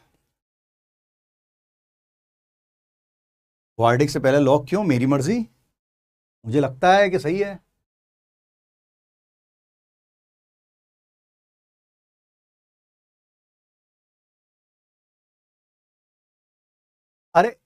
वर्डिक्ट से पहले लॉक क्यों, मेरी मर्जी, मुझे लगता है कि सही है। अरे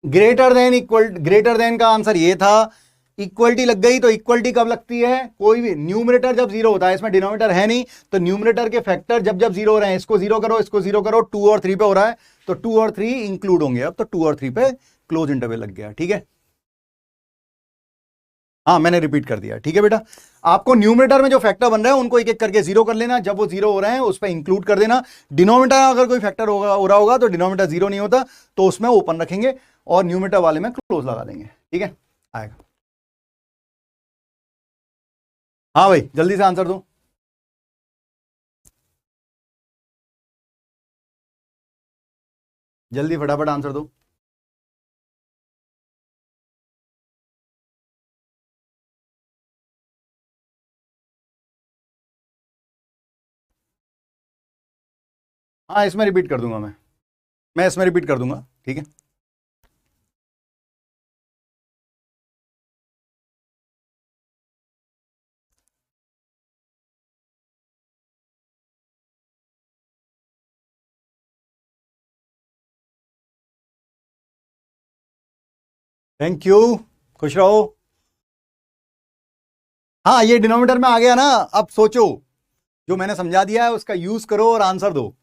greater than equal, greater than का आंसर ये था, इक्वलिटी लग गई। तो इक्वलिटी कब लगती है, कोई भी न्यूमरेटर जब 0 होता है, इसमें डिनोमिनेटर है नहीं, तो न्यूमरेटर के फैक्टर जब जब 0 हो रहे हैं, इसको 0 करो, इसको 0 करो, 2 और 3 पे हो रहा है, तो 2 और 3 इंक्लूड होंगे। अब तो 2 और 3 पे क्लोज इंटरवल लग गया, ठीक है। हाँ मैंने रिपीट कर दिया, ठीक है बेटा। आपको न्यूमरेटर में जो फैक्टर बन रहे हैं उनको एक एक करके 0 कर लेना, जब वो 0 हो रहे हैं उस पर इंक्लूड कर देना। डिनोमिनेटर अगर कोई फैक्टर हो रहा होगा तो डिनोमिनेटर 0 नहीं होता, तो उसमें ओपन रखेंगे और न्यूमरेटर वाले में क्लोज लगा देंगे, ठीक है, आएगा। हाँ भाई जल्दी से आंसर दो, जल्दी फटाफट आंसर दो। हाँ इसमें रिपीट कर दूंगा मैं इसमें रिपीट कर दूंगा, ठीक है। थैंक यू, खुश रहो। हाँ ये डिनोमिनेटर में आ गया ना, अब सोचो, जो मैंने समझा दिया है उसका यूज करो और आंसर दो।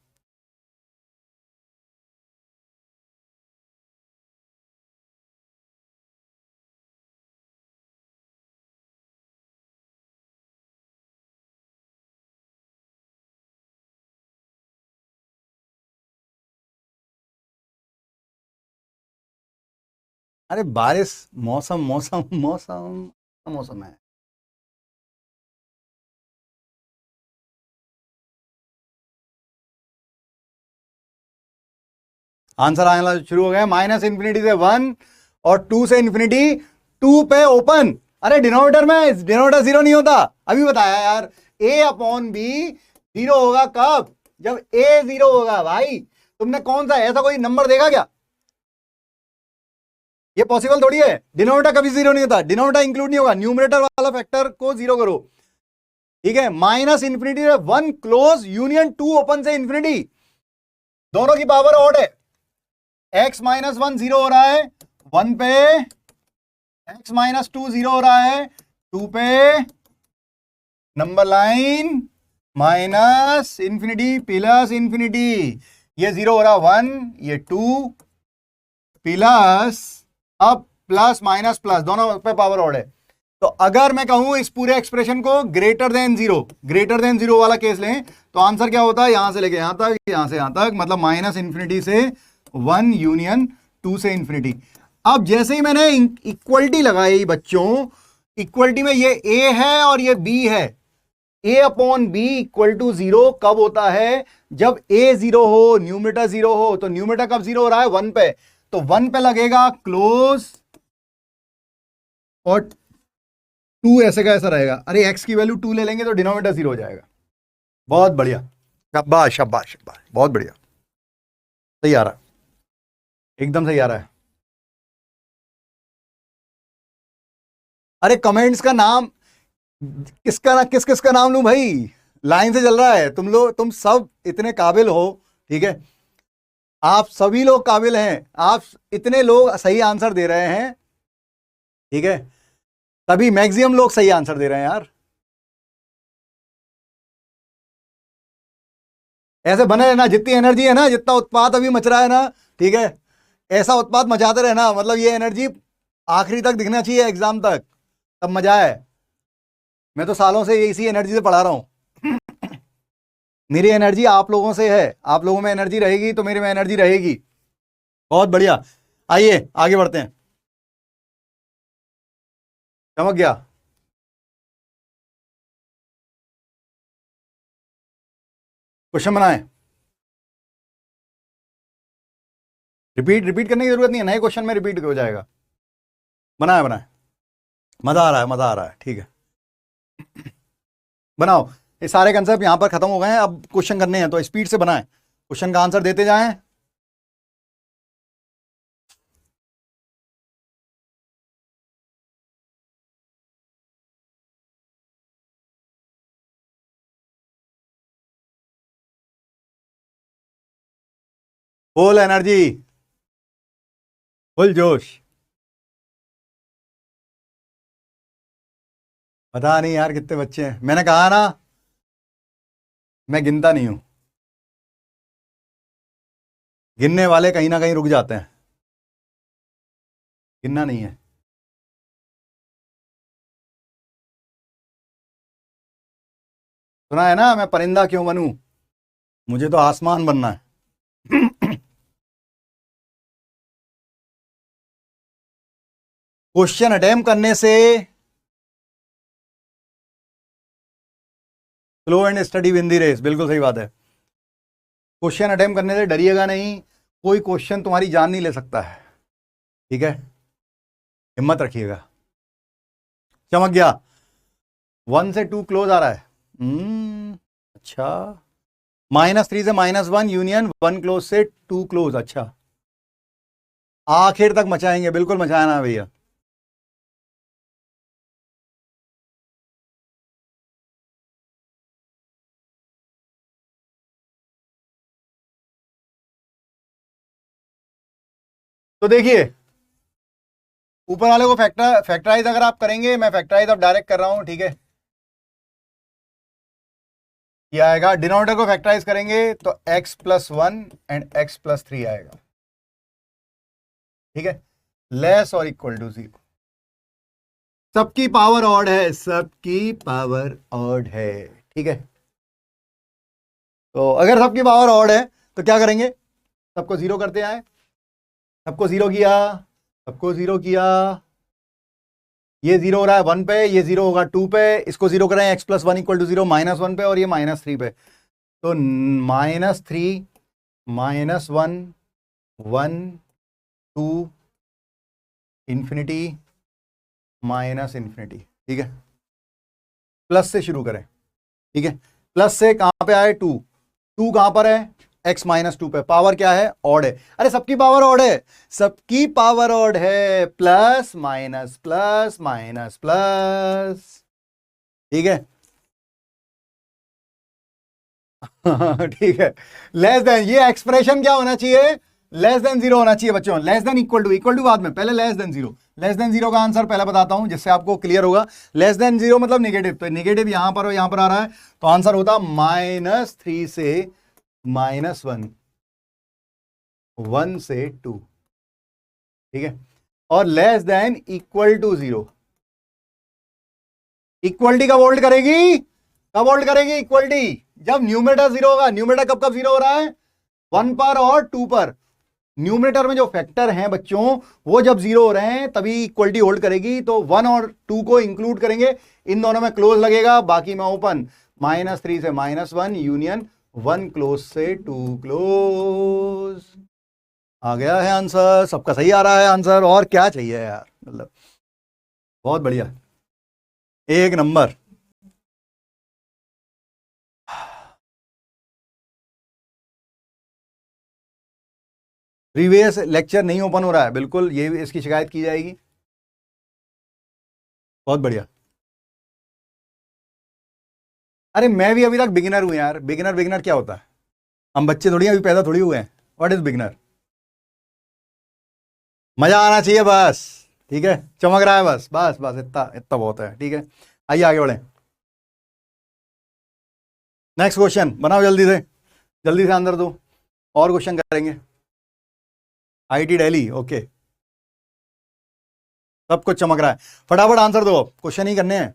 अरे बारिश, मौसम मौसम मौसम मौसम है। आंसर आना शुरू हो गया, माइनस इंफिनिटी से 1 और 2 से इंफिनिटी, 2 पे ओपन। अरे डिनोमिनेटर में डिनोमिनेटर 0 नहीं होता, अभी बताया यार। a अपॉन बी 0 होगा कब, जब a 0 होगा। भाई तुमने कौन सा ऐसा कोई नंबर देखा क्या, ये पॉसिबल थोड़ी है। डिनोमिनेटर कभी 0 नहीं होता, डिनोमिनेटर इंक्लूड नहीं होगा, न्यूमरेटर वाला फैक्टर को 0 करो, ठीक है। माइनस इंफिनिटी से 1 क्लोज यूनियन 2 ओपन से इंफिनिटी, दोनों की पावर ऑड है। x माइनस 1 0 हो रहा है 1 पे, x माइनस 2 0 हो रहा है 2 पे, number line minus infinity plus infinity, ये 0 हो रहा 1, ये 2 प्लस, अब प्लस माइनस प्लस दोनों पे पावर ऑड है। तो अगर मैं कहूं इस पूरे एक्सप्रेशन को ग्रेटर देन 0, ग्रेटर देन 0 वाला केस लें, तो आंसर क्या होता है, यहां से लेके यहां तक, यहां से यहां तक, मतलब माइनस इंफिनिटी से 1 यूनियन 2 से इंफिनिटी। अब जैसे ही मैंने इक्वलिटी लगाई बच्चों, इक्वलिटी में ये a है और ये b है, a upon b equal to 0 कब होता है, जब a 0 हो, न्यूमरेटर 0 हो, तो न्यूमरेटर कब 0 हो रहा है? 1 पे, तो 1 पे लगेगा क्लोज और 2 ऐसे का ऐसा रहेगा। अरे x की वैल्यू 2 ले लेंगे तो डिनोमिनेटर 0 हो जाएगा। बहुत बढ़िया, शाबाश शाबाश शाबाश, बहुत बढ़िया, सही आ रहा है, एकदम सही आ रहा है। अरे कमेंट्स का नाम किसका नाम लूं भाई? लाइन से चल रहा है। तुम लोग, तुम सब इतने काबिल हो, ठीक है, आप सभी लोग काबिल हैं, आप इतने लोग सही आंसर दे रहे हैं, ठीक है, तभी मैक्सिमम लोग सही आंसर दे रहे हैं यार। ऐसे बने रहना, जितनी एनर्जी है ना, जितना उत्पाद अभी मच रहा है ना, ठीक है, ऐसा उत्पाद मचाते रहना। मतलब ये एनर्जी आखिरी तक दिखना चाहिए, एग्जाम तक, तब मजा है। मैं तो सालों से इसी एनर्जी से पढ़ा रहा हूं। मेरी एनर्जी आप लोगों से है, आप लोगों में एनर्जी रहेगी तो मेरे में एनर्जी रहेगी। बहुत बढ़िया, आइए आगे बढ़ते हैं। चमक गया? क्वेश्चन बनाए, रिपीट करने की जरूरत नहीं है, नए क्वेश्चन में रिपीट हो जाएगा। बनाए बनाए, मजा आ रहा है, मजा आ रहा है, ठीक है, बनाओ। ये सारे कंसेप्ट यहां पर खत्म हो गए हैं, अब क्वेश्चन करने हैं, तो स्पीड से बनाएं, क्वेश्चन का आंसर देते जाएं। फुल एनर्जी, फुल जोश। पता नहीं यार कितने बच्चे हैं, मैंने कहा ना, मैं गिनता नहीं हूं, गिनने वाले कहीं ना कहीं रुक जाते हैं, गिनना नहीं है। सुना है ना, मैं परिंदा क्यों बनूं, मुझे तो आसमान बनना है। क्वेश्चन अटेम्प्ट करने से, slow and steady win the race, बिल्कुल सही बात है। क्वेश्चन अटेम्प्ट करने से डरिएगा नहीं, कोई क्वेश्चन तुम्हारी जान नहीं ले सकता है, ठीक है, हिम्मत रखिएगा। चमक गया? 1 से 2 क्लोज आ रहा है, अच्छा, -3 से -1 यूनियन, 1 क्लोज से 2 क्लोज, अच्छा, आखिर तक मचाएंगे, बिल्कुल मचाना भैया। तो देखिए, ऊपर वाले को फैक्टराइज अगर आप करेंगे, मैं फैक्टराइज अब डायरेक्ट कर रहा हूं, ठीक है, ये आएगा, डिनोमिनेटर को फैक्टराइज करेंगे तो x+1 एंड x+3 आएगा, ठीक है, लेस और इक्वल टू 0। सबकी पावर ऑड है, सबकी पावर ऑड है, ठीक है, तो अगर सबकी पावर ऑड है तो क्या करेंगे, सबको 0 करते आए, सबको 0 किया, सबको 0 किया, ये 0 हो रहा है 1 पे, ये 0 होगा 2 पे, इसको 0 करें, x+1 = 0, -1 पे, और ये -3 पे, तो -3 -1 1 2 इंफिनिटी -इंफिनिटी, ठीक है, प्लस से शुरू करें, ठीक है, प्लस से कहां पे आए, 2 कहां पर है, x -2 पे, पावर क्या है, ऑड है, अरे सबकी पावर ऑड है, सबकी पावर ऑड है, plus minus plus minus plus, ठीक है। ठीक है, लेस देन, ये एक्सप्रेशन क्या होना चाहिए, लेस देन 0 होना चाहिए बच्चों, लेस देन इक्वल टू बाद में, पहले लेस देन 0, लेस देन 0 का आंसर पहले बताता हूं जिससे आपको क्लियर होगा। लेस देन 0 मतलब नेगेटिव, तो नेगेटिव यहां पर और यहां पर आ रहा है, तो आंसर होता -3 से -1, 1 से 2, ठीक है, और less than equal to 0, equality कब होल्ड करेगी, कब होल्ड करेगी इक्वलिटी, जब न्यूमरेटर 0 होगा। न्यूमरेटर कब कब 0 हो रहा है, 1 पर और 2 पर, न्यूमरेटर में जो फैक्टर हैं बच्चों, वो जब 0 हो रहे हैं तभी इक्वलिटी होल्ड करेगी, तो 1 और 2 को इंक्लूड करेंगे, इन दोनों में क्लोज लगेगा, बाकी में ओपन, -3 से -1 यूनियन 1 क्लोज से 2 क्लोज। आ गया है आंसर, सबका सही आ रहा है आंसर, और क्या चाहिए यार, मतलब बहुत बढ़िया, एक नंबर। प्रीवियस लेक्चर नहीं ओपन हो रहा है, बिल्कुल ये इसकी शिकायत की जाएगी। बहुत बढ़िया। अरे मैं भी अभी तक बिगिनर हूं यार। बिगिनर बिगिनर क्या होता है, हम बच्चे थोड़ी हैं, अभी पैदा थोड़ी हुए हैं। What is beginner? मजा आना चाहिए बस, ठीक है, चमक रहा है बस, बस बस इतना इतना बहुत है, ठीक है। आइए आगे बढ़े। नेक्स्ट क्वेश्चन बनाओ जल्दी से, जल्दी से आंसर दो, और क्वेश्चन करेंगे। आईटी दिल्ली, ओके, सब कुछ चमक रहा है, फटाफट आंसर दो, क्वेश्चन ही करने हैं।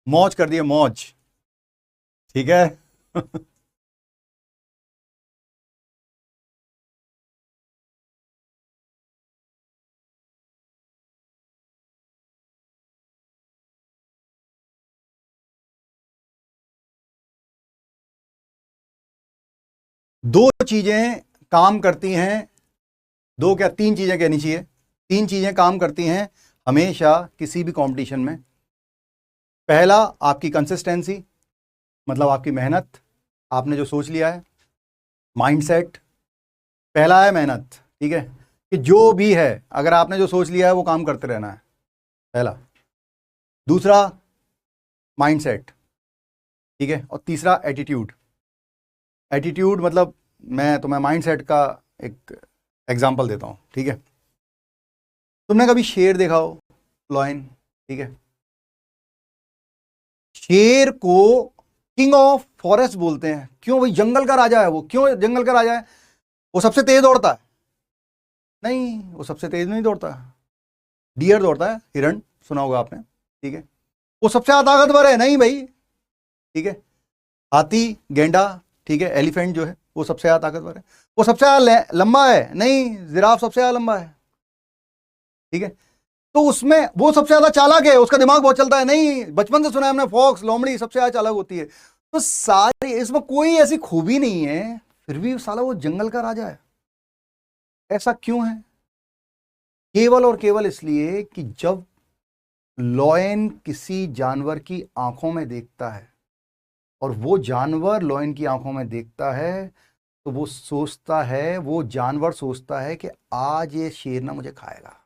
मौज कर दिए मौज, ठीक है। दो चीजें काम करती हैं, दो क्या तीन चीजें कहनी चाहिए, तीन चीजें काम करती हैं हमेशा किसी भी कंपटीशन में। पहला आपकी कंसिस्टेंसी, मतलब आपकी मेहनत, आपने जो सोच लिया है, माइंडसेट। पहला है मेहनत, ठीक है, कि जो भी है अगर आपने जो सोच लिया है वो काम करते रहना है, पहला। दूसरा माइंडसेट, ठीक है, और तीसरा एटीट्यूड। एटीट्यूड मतलब मैं तुम्हें माइंडसेट का एक एग्जांपल देता हूं, ठीक है। तुमने कभी शेर देखा हो, लॉयन, ठीक है। शेर को किंग ऑफ फॉरेस्ट बोलते हैं, क्यों भाई? जंगल का राजा है वो। क्यों जंगल का राजा है? वो सबसे तेज दौड़ता है? नहीं, वो सबसे तेज नहीं दौड़ता। डियर दौड़ता है, हिरण, सुना होगा आपने, ठीक है। वो सबसे ज्यादा ताकतवर है? नहीं भाई, ठीक है। हाथी, गेंडा, ठीक है, एलिफेंट जो है वो सबसे ज्यादा ताकतवर है। वो सबसे ज्यादा लंबा है? नहीं, जिराफ सबसे ज्यादा लंबा है, ठीक है। तो उसमें वो सबसे ज्यादा चालाक है, उसका दिमाग बहुत चलता है? नहीं, बचपन से सुना है हमने, फॉक्स, लोमड़ी सबसे ज्यादा चालाक होती है। तो सारी इसमें कोई ऐसी खूबी नहीं है, फिर भी साला वो जंगल का राजा है। ऐसा क्यों है? केवल और केवल इसलिए कि जब लॉयन किसी जानवर की आंखों में देखता है और वो जानवर लॉयन की आंखों में देखता है, तो वो सोचता है, वो जानवर सोचता है कि आज ये शेर ना मुझे खाएगा।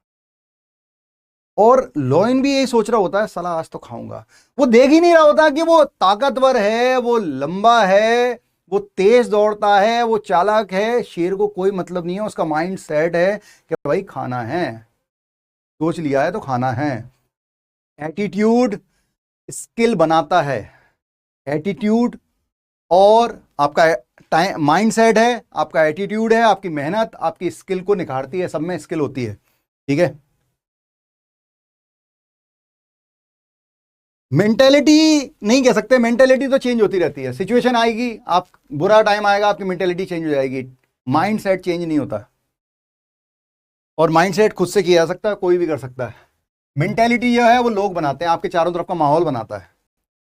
और लॉयन भी यही सोच रहा होता है, साला आज तो खाऊंगा। वो देख ही नहीं रहा होता कि वो ताकतवर है, वो लंबा है, वो तेज दौड़ता है, वो चालाक है। शेर को कोई मतलब नहीं है, उसका माइंड सेट है कि भाई खाना है, सोच लिया है तो खाना है। एटीट्यूड स्किल बनाता है, एटीट्यूड और आपका टाइम माइंड सेट है, आपका एटीट्यूड है, आपकी मेहनत आपकी स्किल को निखारती है, सब में स्किल होती है, ठीक है। मेंटेलिटी नहीं कह सकते, मेंटेलिटी तो चेंज होती रहती है, सिचुएशन आएगी, आप बुरा टाइम आएगा, आपकी मेंटेलिटी चेंज हो जाएगी, माइंड सेट चेंज नहीं होता। और माइंड सेट खुद से किया जा सकता है, कोई भी कर सकता है। मेंटेलिटी जो है वो लोग बनाते हैं, आपके चारों तरफ का माहौल बनाता है।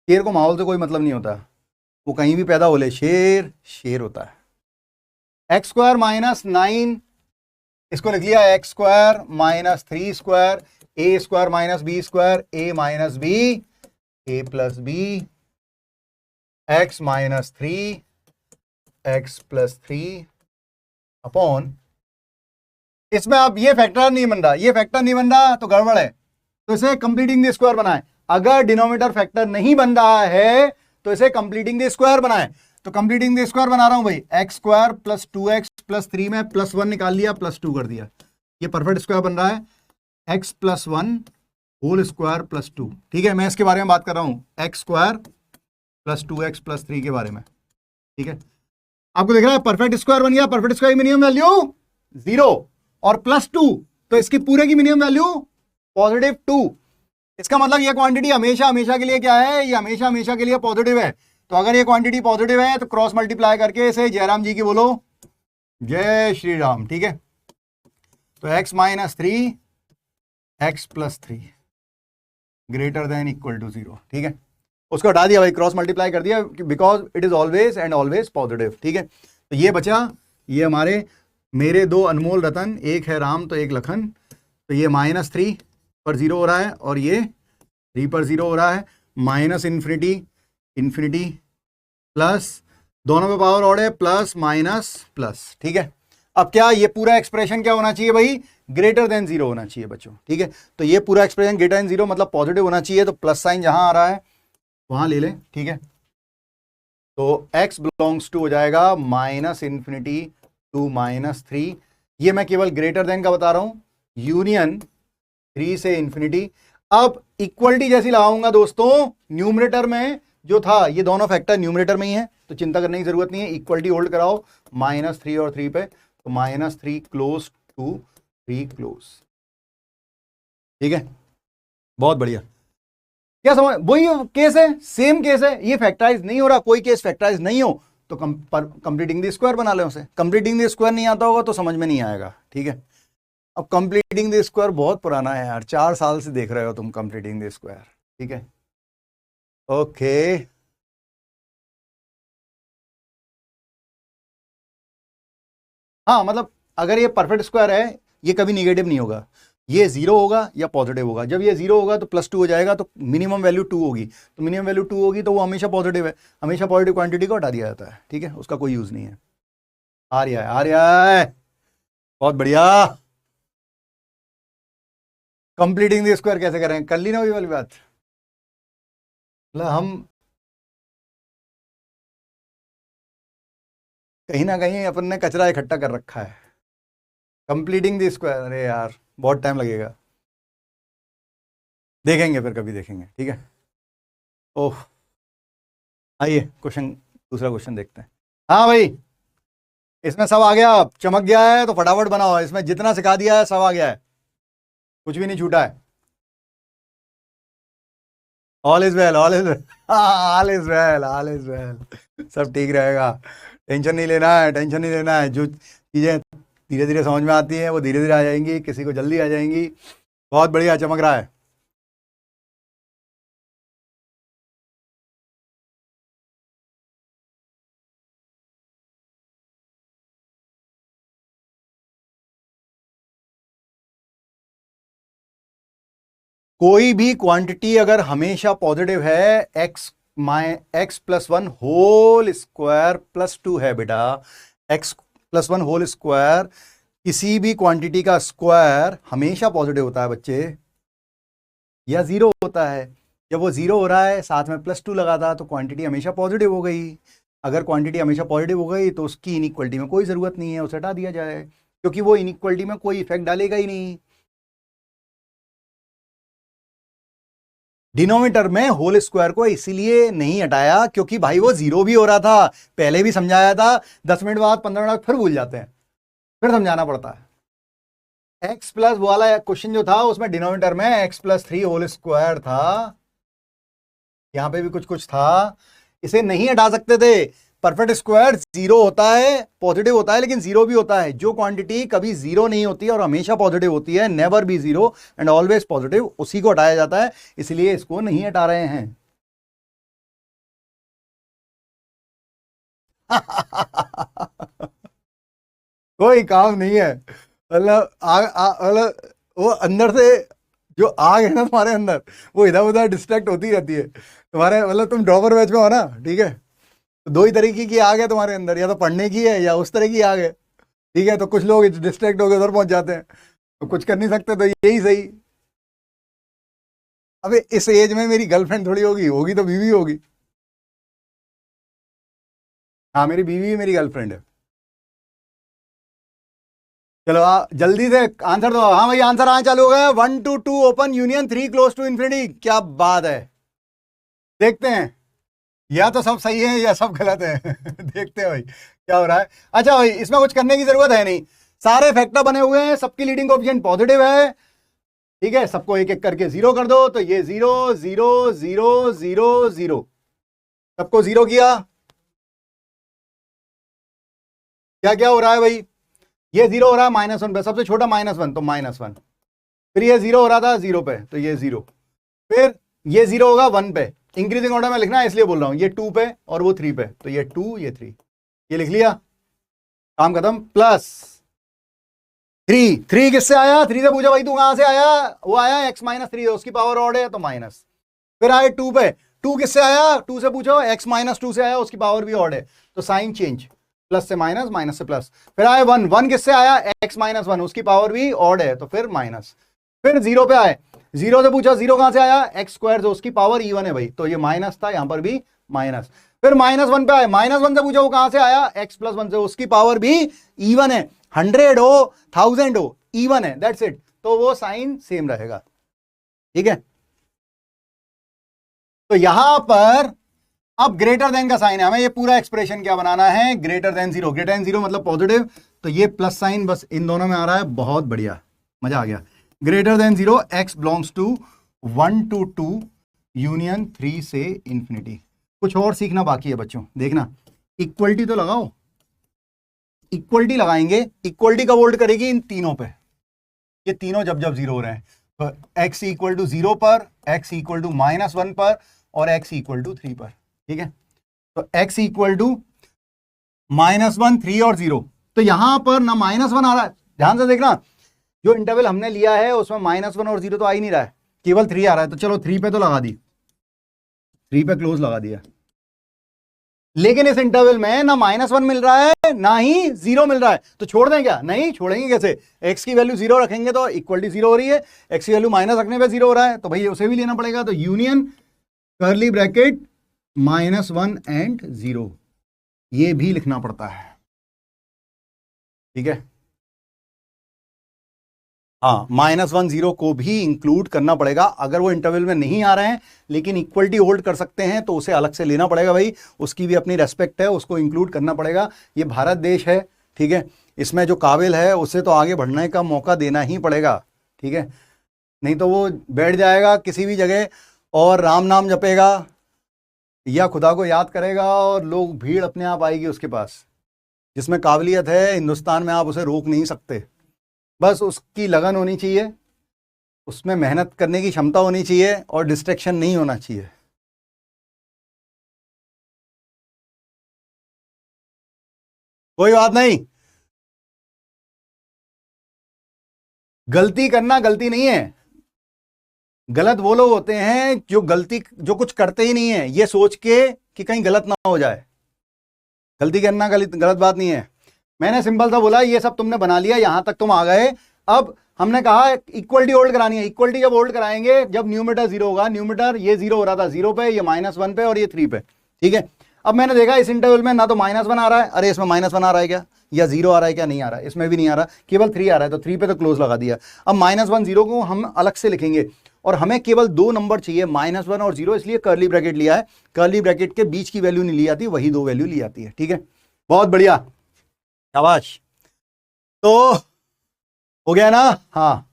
शेर को माहौल से कोई मतलब नहीं होता, वो कहीं भी पैदा हो ले, शेर शेर होता है। एक्स स्क्वायर माइनस 9, इसको लिख लिया x square minus 3 square, a square minus b square, a minus b, a plus b, x minus 3, x plus 3 upon, इसमें अब ये फैक्टर नहीं बन रहा, ये फैक्टर नहीं बन रहा तो गड़बड़ है, तो इसे कंप्लीटिंग द स्क्वायर बनाए। अगर डिनोमिनेटर फैक्टर नहीं बन रहा है तो इसे कंप्लीटिंग द स्क्वायर बनाए। तो कंप्लीटिंग द स्क्वायर बना रहा हूं भाई, x square plus 2x plus 3 में प्लस 1 निकाल लिया, प्लस 2 कर दिया, ये परफेक्ट स्क्वायर बन रहा है, x plus 1 whole square plus 2, ठीक है। मैं इसके बारे में बात कर रहा हूं, x square plus 2x plus 3 के बारे में, ठीक है। आपको दिख रहा है परफेक्ट स्क्वायर बन गया, परफेक्ट स्क्वायर की मिनिमम वैल्यू 0 और प्लस 2, तो इसकी पूरे की मिनिमम वैल्यू पॉजिटिव 2। इसका मतलब ये क्वांटिटी हमेशा हमेशा के लिए क्या है, ये हमेशा हमेशा के लिए पॉजिटिव है। तो अगर ये क्वांटिटी पॉजिटिव है तो क्रॉस मल्टीप्लाई करके इसे जयराम जी की बोलो जय श्री राम, ठीक है। तो x minus 3 x plus three greater than equal to 0, ठीक है। उसको हटा दिया भाई, क्रॉस मल्टीप्लाई कर दिया, because it is always and always positive, ठीक है। तो ये बचा, ये हमारे मेरे दो अनमोल रतन, एक है राम तो एक लखन, तो ये -3 पर 0 हो रहा है और ये 3 पर 0 हो रहा है, माइनस इन्फिनिटी इन्फिनिटी प्लस, दोनों में पावर ऑड है, प्लस माइनस प्लस, ठीक है। अब क्या ये पूरा एक्सप्रेशन क्या होना चाहिए भाई, ग्रेटर देन 0 होना चाहिए बच्चों, ठीक है। तो ये पूरा एक्सप्रेशन ग्रेटर देन 0 मतलब पॉजिटिव होना चाहिए, तो प्लस साइन जहां आ रहा है वहां ले लें, ठीक है। तो x बिलोंग्स टू हो जाएगा -इन्फिनिटी टू -3, ये मैं केवल ग्रेटर देन का बता रहा हूं, यूनियन 3 से इन्फिनिटी। अब इक्वलिटी जैसी लगाऊंगा दोस्तों, न्यूमरेटर में जो था, ये दोनों फैक्टर न्यूमरेटर में ही है, तो चिंता करने की जरूरत नहीं है, इक्वलिटी होल्ड कराओ -3 और 3 पे, तो -3 क्लोज टू 3 क्लोज, ठीक है। बहुत बढ़िया, क्या समझ, वही केस है, सेम केस है, ये फैक्टराइज नहीं हो रहा, कोई केस फैक्टराइज नहीं हो तो कंप्लीटिंग द स्क्वायर बना ले उसे। कंप्लीटिंग द स्क्वायर नहीं आता होगा तो समझ में नहीं आएगा, ठीक है। अब कंप्लीटिंग द स्क्वायर बहुत पुराना है यार, 4 साल से देख रहे हो तुम कंप्लीटिंग द स्क्वायर, ठीक है। ओके, हाँ मतलब अगर ये परफेक्ट स्क्वायर है, ये कभी निगेटिव नहीं होगा, ये 0 होगा या पॉजिटिव होगा। जब ये 0 होगा तो +2 हो जाएगा, तो मिनिमम वैल्यू 2 होगी, तो मिनिमम वैल्यू 2 होगी तो वो हमेशा पॉजिटिव है, हमेशा पॉजिटिव क्वांटिटी को हटा दिया जाता है, ठीक है, उसका कोई यूज नहीं है। आ रहा है, आ रहा है, बहुत बढ़िया। कंप्लीटिंग द स्क्वायर कैसे करें, कर ली ना वही वाली बात, मतलब हम कहीं ना कहीं अपन ने कचरा इकट्ठा कर रखा है। कंप्लीटिंग द स्क्वायर, अरे यार बहुत टाइम लगेगा, देखेंगे फिर कभी देखेंगे, ठीक है। ओह, आइए क्वेश्चन, दूसरा क्वेश्चन देखते हैं। हाँ भाई, इसमें सब आ गया, चमक गया है तो फटाफट बनाओ, इसमें जितना सिखा दिया है सब आ गया है, कुछ भी नहीं छूटा है। All is well, all is well, all is well, all is well, सब ठीक रहेगा, टेंशन नहीं लेना है, टेंशन नहीं लेना है। जो चीज़ें धीरे धीरे समझ में आती हैं वो धीरे धीरे आ जाएंगी, किसी को जल्दी आ जाएंगी। बहुत बढ़िया, चमक रहा है। कोई भी क्वांटिटी अगर हमेशा पॉजिटिव है, x+1 होल स्क्वायर +2 है बेटा, x+1 होल स्क्वायर, किसी भी क्वांटिटी का स्क्वायर हमेशा पॉजिटिव होता है बच्चे, या 0 होता है। जब वो 0 हो रहा है, साथ में +2 लगा था, तो क्वांटिटी हमेशा पॉजिटिव हो गई। अगर क्वांटिटी हमेशा पॉजिटिव हो गई तो उसकी इनइक्वलिटी में कोई ज़रूरत नहीं है, उसे हटा दिया जाए, क्योंकि वो इनइक्वलिटी में कोई इफेक्ट डालेगा ही नहीं। डिनोमिनेटर में होल स्क्वायर को इसीलिए नहीं हटाया क्योंकि भाई वो 0 भी हो रहा था, पहले भी समझाया था, 10 मिनट बाद 15 मिनट बाद फिर भूल जाते हैं, फिर समझाना पड़ता है। एक्स प्लस वाला क्वेश्चन जो था उसमें डिनोमिनेटर में x+3 होल स्क्वायर था, यहां पे भी कुछ कुछ था, इसे नहीं हटा सकते थे। परफेक्ट स्क्वायर 0 होता है, पॉजिटिव होता है, लेकिन 0 भी होता है। जो क्वांटिटी कभी 0 नहीं होती और हमेशा पॉजिटिव होती है, never be 0 and always positive, उसी को हटाया जाता है, इसलिए इसको नहीं हटा रहे हैं। कोई काम नहीं है, मतलब मतलब वो अंदर से जो आग है ना तुम्हारे अंदर, वो इधर उधर डिस्ट्रैक्ट होती रहती है तुम्हारे, मतलब तुम ड्रॉपर बैच में हो ना, ठीक है। तो दो ही तरीके की आग है तुम्हारे अंदर, या तो पढ़ने की है या उस तरह की आग है, ठीक है। तो कुछ लोग डिस्ट्रैक्ट होकर उधर पहुंच जाते हैं, तो कुछ कर नहीं सकते, तो यही सही। अबे इस एज में मेरी गर्लफ्रेंड थोड़ी होगी, होगी तो बीवी होगी। हाँ मेरी बीवी मेरी गर्लफ्रेंड है। चलो जल्दी से आंसर दो। हाँ भाई आंसर आने चालू हो गए, 1 to 2 open union, 3 close to infinity. क्या बात है, देखते हैं या तो सब सही है या सब गलत है। देखते हैं भाई क्या हो रहा है। अच्छा भाई इसमें कुछ करने की जरूरत है नहीं, सारे फैक्टर बने हुए हैं, सबकी लीडिंग कोएफिशिएंट पॉजिटिव है, ठीक है। सबको एक एक करके 0 कर दो, तो ये 0 0 0 0 0, सबको 0 किया। क्या क्या हो रहा है भाई, ये 0 हो रहा है -1 पे, सबसे छोटा -1 तो -1, फिर ये 0 हो रहा था 0 पे, तो ये 0, फिर ये 0 होगा 1 पे, इंक्रीजिंग ऑर्डर में लिखना है इसलिए बोल रहा हूं, ये 2 पे और वो 3 पे, तो ये 2 ये 3, ये लिख लिया, काम खत्म। प्लस 3 किससे आया, 3 से पूछा भाई तू कहां से आया, वो आया x माइनस 3, उसकी पावर ऑड है तो माइनस। फिर आए 2 पे, 2 किससे आया, 2 से पूछो, x माइनस 2 से आया, उसकी पावर भी ऑड है तो साइन चेंज, प्लस से माइनस, माइनस से प्लस। फिर आए 1 किससे आया, x माइनस 1, उसकी पावर भी ऑड है तो फिर माइनस। फिर 0 पे आए, 0 से पूछा 0 कहां से आया, x स्क्वायर, तो उसकी पावर इवन है भाई, तो ये माइनस था, यहां पर भी माइनस। फिर -1 पे आए, -1 से पूछा वो कहां से आया, x प्लस 1 से, उसकी पावर भी इवन है, 100 हो 1000 हो इवन है, दैट्स इट, तो वो साइन सेम रहेगा, ठीक है। तो यहां पर अब ग्रेटर देन का साइन है, हमें ये पूरा एक्सप्रेशन क्या बनाना है, ग्रेटर देन 0, ग्रेटर देन 0 मतलब पॉजिटिव, तो ये प्लस साइन बस इन दोनों में आ रहा है, बहुत बढ़िया, मजा आ गया। Greater than 0 x belongs to 1 to 2 union 3 से इंफिनिटी। कुछ और सीखना बाकी है बच्चों, देखना, इक्वलिटी तो लगाओ, इक्वलिटी लगाएंगे, इक्वलिटी कब होल्ड करेगी, इन तीनों पे, ये तीनों जब जब 0 हो रहे हैं, तो x इक्वल टू 0 पर, x इक्वल टू -1 पर और x इक्वल टू 3 पर, ठीक है। तो x इक्वल टू -1, 3 और 0, तो यहां पर ना -1 आ रहा है, ध्यान से देखना, जो इंटरवल हमने लिया है उसमें -1 और 0 तो आ ही नहीं रहा है, केवल 3 आ रहा है, तो चलो 3 पे तो लगा दी, 3 पे क्लोज लगा दिया। लेकिन इस इंटरवल में ना -1 मिल रहा है ना ही 0 मिल रहा है, तो छोड़ दें क्या, नहीं छोड़ेंगे, कैसे, x की वैल्यू 0 रखेंगे तो इक्वलिटी 0 हो रही है, x की वैल्यू माइनस रखने पे 0 हो रहा है, तो भाई उसे भी लेना पड़ेगा, तो यूनियन कर्ली ब्रैकेट -1 एंड 0, ये भी लिखना पड़ता है, ठीक है। हाँ, -1 0 को भी इंक्लूड करना पड़ेगा, अगर वो इंटरवल में नहीं आ रहे हैं लेकिन इक्वलिटी होल्ड कर सकते हैं तो उसे अलग से लेना पड़ेगा भाई, उसकी भी अपनी रेस्पेक्ट है, उसको इंक्लूड करना पड़ेगा, ये भारत देश है, ठीक है, इसमें जो काबिल है उसे तो आगे बढ़ने का मौका देना ही पड़ेगा, ठीक है, नहीं तो वो बैठ जाएगा किसी भी जगह और राम नाम जपेगा या खुदा को याद करेगा और लोग, भीड़ अपने आप आएगी उसके पास, जिसमें काबिलियत है हिंदुस्तान में आप उसे रोक नहीं सकते, बस उसकी लगन होनी चाहिए, उसमें मेहनत करने की क्षमता होनी चाहिए और डिस्ट्रैक्शन नहीं होना चाहिए। कोई बात नहीं, गलती करना गलती नहीं है, गलत वो लोग होते हैं जो कुछ करते ही नहीं है ये सोच के कि कहीं गलत ना हो जाए, गलती करना गलत बात नहीं है। मैंने सिंपल सा बोला, ये सब तुमने बना लिया, यहां तक तुम आ गए, अब हमने कहा इक्वलिटी होल्ड करानी है, इक्वलिटी जब होल्ड कराएंगे जब न्यूमरेटर 0 होगा, न्यूमरेटर ये 0 हो रहा था 0 पे, ये -1 पे और ये 3 पे, ठीक है। अब मैंने देखा इस इंटरवल में ना तो -1 आ रहा है, अरे इसमें -1 आ रहा है क्या, या 0 आ रहा है क्या, नहीं आ रहा है, इसमें भी नहीं आ रहा, केवल 3 आ रहा है, तो 3 पे तो क्लोज लगा दिया। अब -1 0 को हम अलग से लिखेंगे और हमें केवल 2 नंबर चाहिए, -1 और 0, इसलिए कर्ली ब्रैकेट लिया है, कर्ली ब्रैकेट के बीच की वैल्यू नहीं ली जाती, वही 2 वैल्यू ली जाती है, ठीक है, बहुत बढ़िया, शाबाश। तो हो गया ना, हाँ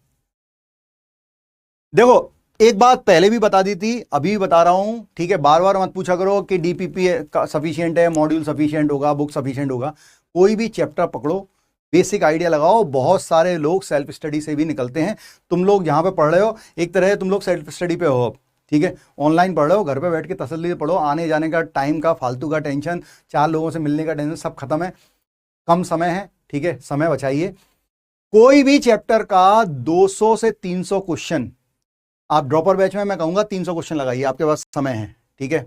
देखो, एक बात पहले भी बता दी थी, अभी भी बता रहा हूं, ठीक है, बार बार मत पूछा करो कि डीपीपी सफिशिएंट है, मॉड्यूल सफिशिएंट होगा, बुक सफिशिएंट होगा, कोई भी चैप्टर पकड़ो, बेसिक आइडिया लगाओ, बहुत सारे लोग सेल्फ स्टडी से भी निकलते हैं, तुम लोग जहां पे पढ़ रहे हो एक तरह तुम लोग सेल्फ स्टडी पे हो अब, ठीक है, ऑनलाइन पढ़ रहे हो, घर पे बैठ के तसल्ली से पढ़ो, आने जाने का टाइम का फालतू का टेंशन, 4 लोगों से मिलने का टेंशन सब खत्म है, कम समय है, ठीक है, समय बचाइए। कोई भी चैप्टर का 200 से 300 क्वेश्चन, आप ड्रॉपर बैच में मैं कहूंगा 300 क्वेश्चन लगाइए, आपके पास समय है, ठीक है।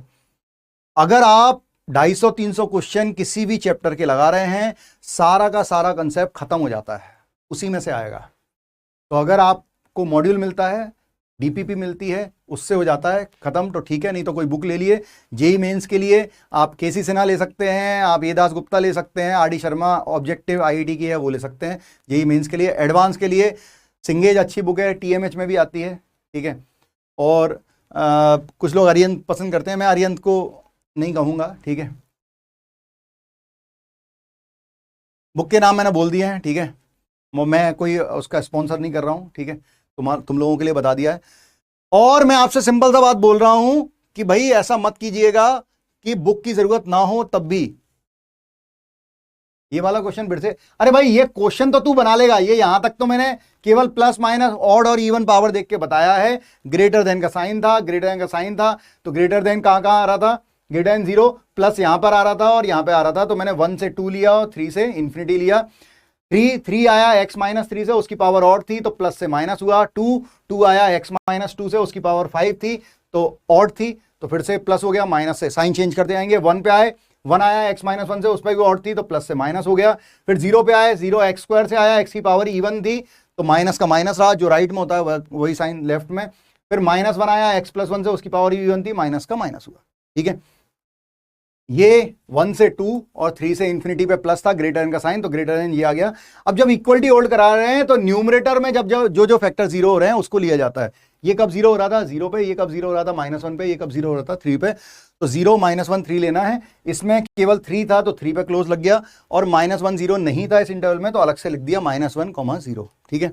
अगर आप 250-300 क्वेश्चन किसी भी चैप्टर के लगा रहे हैं, सारा का सारा कंसेप्ट खत्म हो जाता है, उसी में से आएगा। तो अगर आपको मॉड्यूल मिलता है, डीपीपी मिलती है, उससे हो जाता है खत्म, तो ठीक है, नहीं तो कोई बुक ले लिए। जेई मेंस के लिए आप केसी सिन्हा ले सकते हैं, आप ये दास गुप्ता ले सकते हैं, R D Sharma objective IIT की है वो ले सकते हैं। जेई मेंस के लिए, एडवांस के लिए सिंगेज अच्छी बुक है, टीएमएच में भी आती है, ठीक है। और कुछ लोग अरिहंत पसंद करते हैं, मैं अरिहंत को नहीं कहूँगा, ठीक है। बुक के नाम मैंने बोल दिए हैं, ठीक है, मैं कोई उसका स्पॉन्सर नहीं कर रहा हूँ, ठीक है, तुम लोगों के लिए बता दिया है। और मैं आपसे सिंपल सा बात बोल रहा हूं कि भाई ऐसा मत कीजिएगा कि बुक की जरूरत ना हो तब भी, ये वाला क्वेश्चन फिर से, अरे भाई ये क्वेश्चन तो तू बना लेगा, ये यहां तक तो मैंने केवल प्लस माइनस ऑड और इवन पावर देख के बताया है। ग्रेटर देन का साइन था, ग्रेटर देन का साइन था, तो ग्रेटर देन कहां कहां आ रहा था, ग्रेटर देन 0, प्लस यहां पर आ रहा था और यहां पे आ रहा था, तो मैंने 1 से 2 लिया और 3 से इंफिनिटी लिया। 3 आया x माइनस 3 से, उसकी पावर ऑड थी तो प्लस से माइनस हुआ। 2 आया x माइनस 2 से, उसकी पावर 5 थी तो ऑड थी, तो फिर से प्लस हो गया, माइनस से साइन चेंज करते जाएंगे। 1 पे आए, 1 आया x माइनस 1 से, उस पर भी ऑड थी तो प्लस से माइनस हो गया। फिर 0 पे आए, 0 x स्क्वायर से आया, x की पावर इवन थी तो माइनस का माइनस रहा, जो राइट में होता है वही साइन लेफ्ट में। फिर -1 आया x प्लस 1 से, उसकी पावर इवन थी, माइनस का माइनस हुआ। ठीक है, ये 1 से 2 और 3 से इंफिनिटी पे प्लस था, ग्रेटर देन का साइन, तो ग्रेटर देन ये आ गया। अब जब इक्वलिटी होल्ड करा रहे हैं तो न्यूमरेटर में जब जो फैक्टर 0 हो रहे हैं उसको लिया जाता है। ये कब 0 हो रहा था, 0 पे, ये कब 0 हो रहा था, -1 पे, ये कब 0 हो रहा था, 3 पे, तो 0 -1 3 लेना है। इसमें केवल 3 था तो 3 पे क्लोज लग गया, और -1 0 नहीं था इस इंटरवल में तो अलग से लिख दिया -1, 0। ठीक है,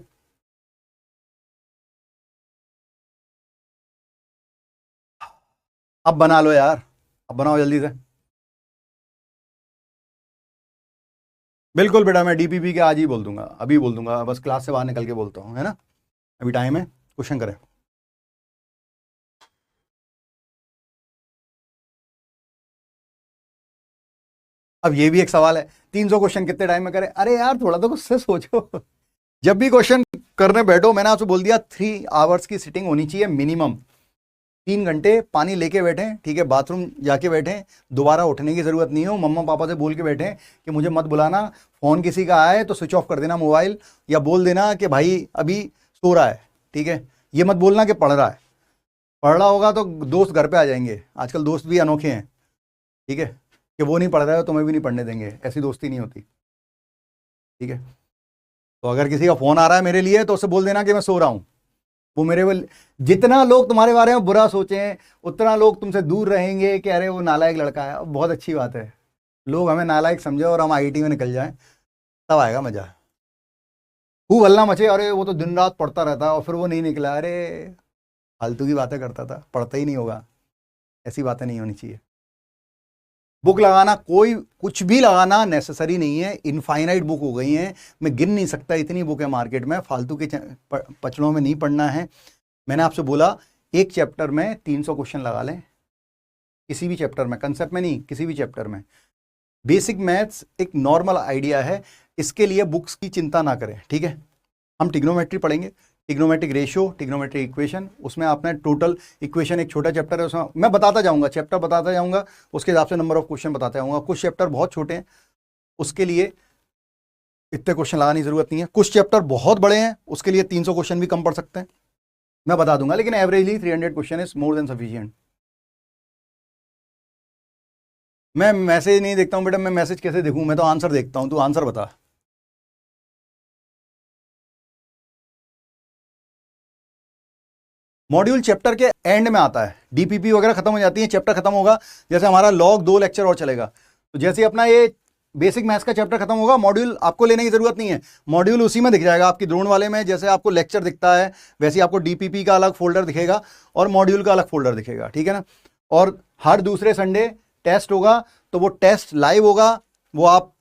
अब बना लो यार, अब बनाओ जल्दी से। बिल्कुल बेटा, मैं डीपीपी के आज ही बोल दूंगा, अभी बोल दूंगा, बस क्लास से बाहर निकल के बोलता हूँ, है ना, अभी टाइम है, क्वेश्चन करें। अब ये भी एक सवाल है, 300 क्वेश्चन कितने टाइम में करें? अरे यार थोड़ा तो कुछ से सोचो। जब भी क्वेश्चन करने बैठो, मैंने आपसे बोल दिया 3 आवर्स की सिटिंग होनी चाहिए मिनिमम, 3 घंटे पानी लेके बैठे, ठीक है, बाथरूम जाके बैठे, दोबारा उठने की जरूरत नहीं हो, मम्मा पापा से बोल के बैठे कि मुझे मत बुलाना, फोन किसी का आए तो स्विच ऑफ कर देना मोबाइल, या बोल देना कि भाई अभी सो रहा है। ठीक है, ये मत बोलना कि पढ़ रहा है, पढ़ रहा होगा तो दोस्त घर पे आ जाएंगे, आजकल दोस्त भी अनोखे हैं। ठीक है, कि वो नहीं पढ़ रहा है तो तुम्हें भी नहीं पढ़ने देंगे, ऐसी दोस्ती नहीं होती। ठीक है, तो अगर किसी का फोन आ रहा है मेरे लिए तो उससे बोल देना कि मैं सो रहा हूं। वो मेरे वो, जितना लोग तुम्हारे बारे में बुरा सोचें उतना लोग तुमसे दूर रहेंगे कि अरे वो नालायक लड़का है। बहुत अच्छी बात है, लोग हमें नालायक समझे और हम आईटी में निकल जाएं, तब आएगा मजा। खूब हल्ला मचे, अरे वो तो दिन रात पढ़ता रहता और फिर वो नहीं निकला, अरे फालतू की बातें करता था, पढ़ता ही नहीं होगा, ऐसी बातें नहीं होनी चाहिए। बुक लगाना, कोई कुछ भी लगाना नेसेसरी नहीं है, इनफाइनाइट बुक हो गई हैं, मैं गिन नहीं सकता इतनी बुक है मार्केट में, फालतू के पचड़ों में नहीं पढ़ना है। मैंने आपसे बोला एक चैप्टर में 300 क्वेश्चन लगा लें, किसी भी चैप्टर में, कंसेप्ट में नहीं, किसी भी चैप्टर में। बेसिक मैथ्स एक नॉर्मल आइडिया है, इसके लिए बुक्स की चिंता ना करें। ठीक है, हम ट्रिग्नोमेट्री पढ़ेंगे, ट्रिग्नोमेट्रिक रेशियो, ट्रिग्नोमेट्रिक इक्वेशन, उसमें आपने टोटल इक्वेशन, एक छोटा चैप्टर है उसमें मैं बताता जाऊंगा, चैप्टर बताता जाऊंगा, उसके हिसाब से नंबर ऑफ क्वेश्चन बताता जाऊंगा। कुछ चैप्टर बहुत छोटे हैं, उसके लिए इतने क्वेश्चन लगाने की जरूरत नहीं है, कुछ चैप्टर बहुत बड़े हैं, उसके लिए 300 क्वेश्चन भी कम पढ़ सकते हैं, मैं बता दूंगा, लेकिन averagely 300 question is more than sufficient. मैं मैसेज नहीं देखता हूं बेटा, मैं मैसेज कैसे देखूं, मैं तो आंसर देखता हूं, तू आंसर बता। मॉड्यूल चैप्टर के एंड में आता है, डीपीपी वगैरह खत्म हो जाती है, चैप्टर खत्म होगा, जैसे हमारा लॉग 2 लेक्चर और चलेगा, तो जैसे अपना ये बेसिक मैथ्स का चैप्टर खत्म होगा, मॉड्यूल आपको लेने की जरूरत नहीं है, मॉड्यूल उसी में दिख जाएगा आपकी द्रोण वाले में, जैसे आपको लेक्चर दिखता है वैसे ही आपको डीपीपी का अलग फोल्डर दिखेगा और मॉड्यूल का अलग फोल्डर दिखेगा। ठीक है ना, और हर दूसरे संडे टेस्ट होगा, तो वो टेस्ट लाइव होगा, वो आप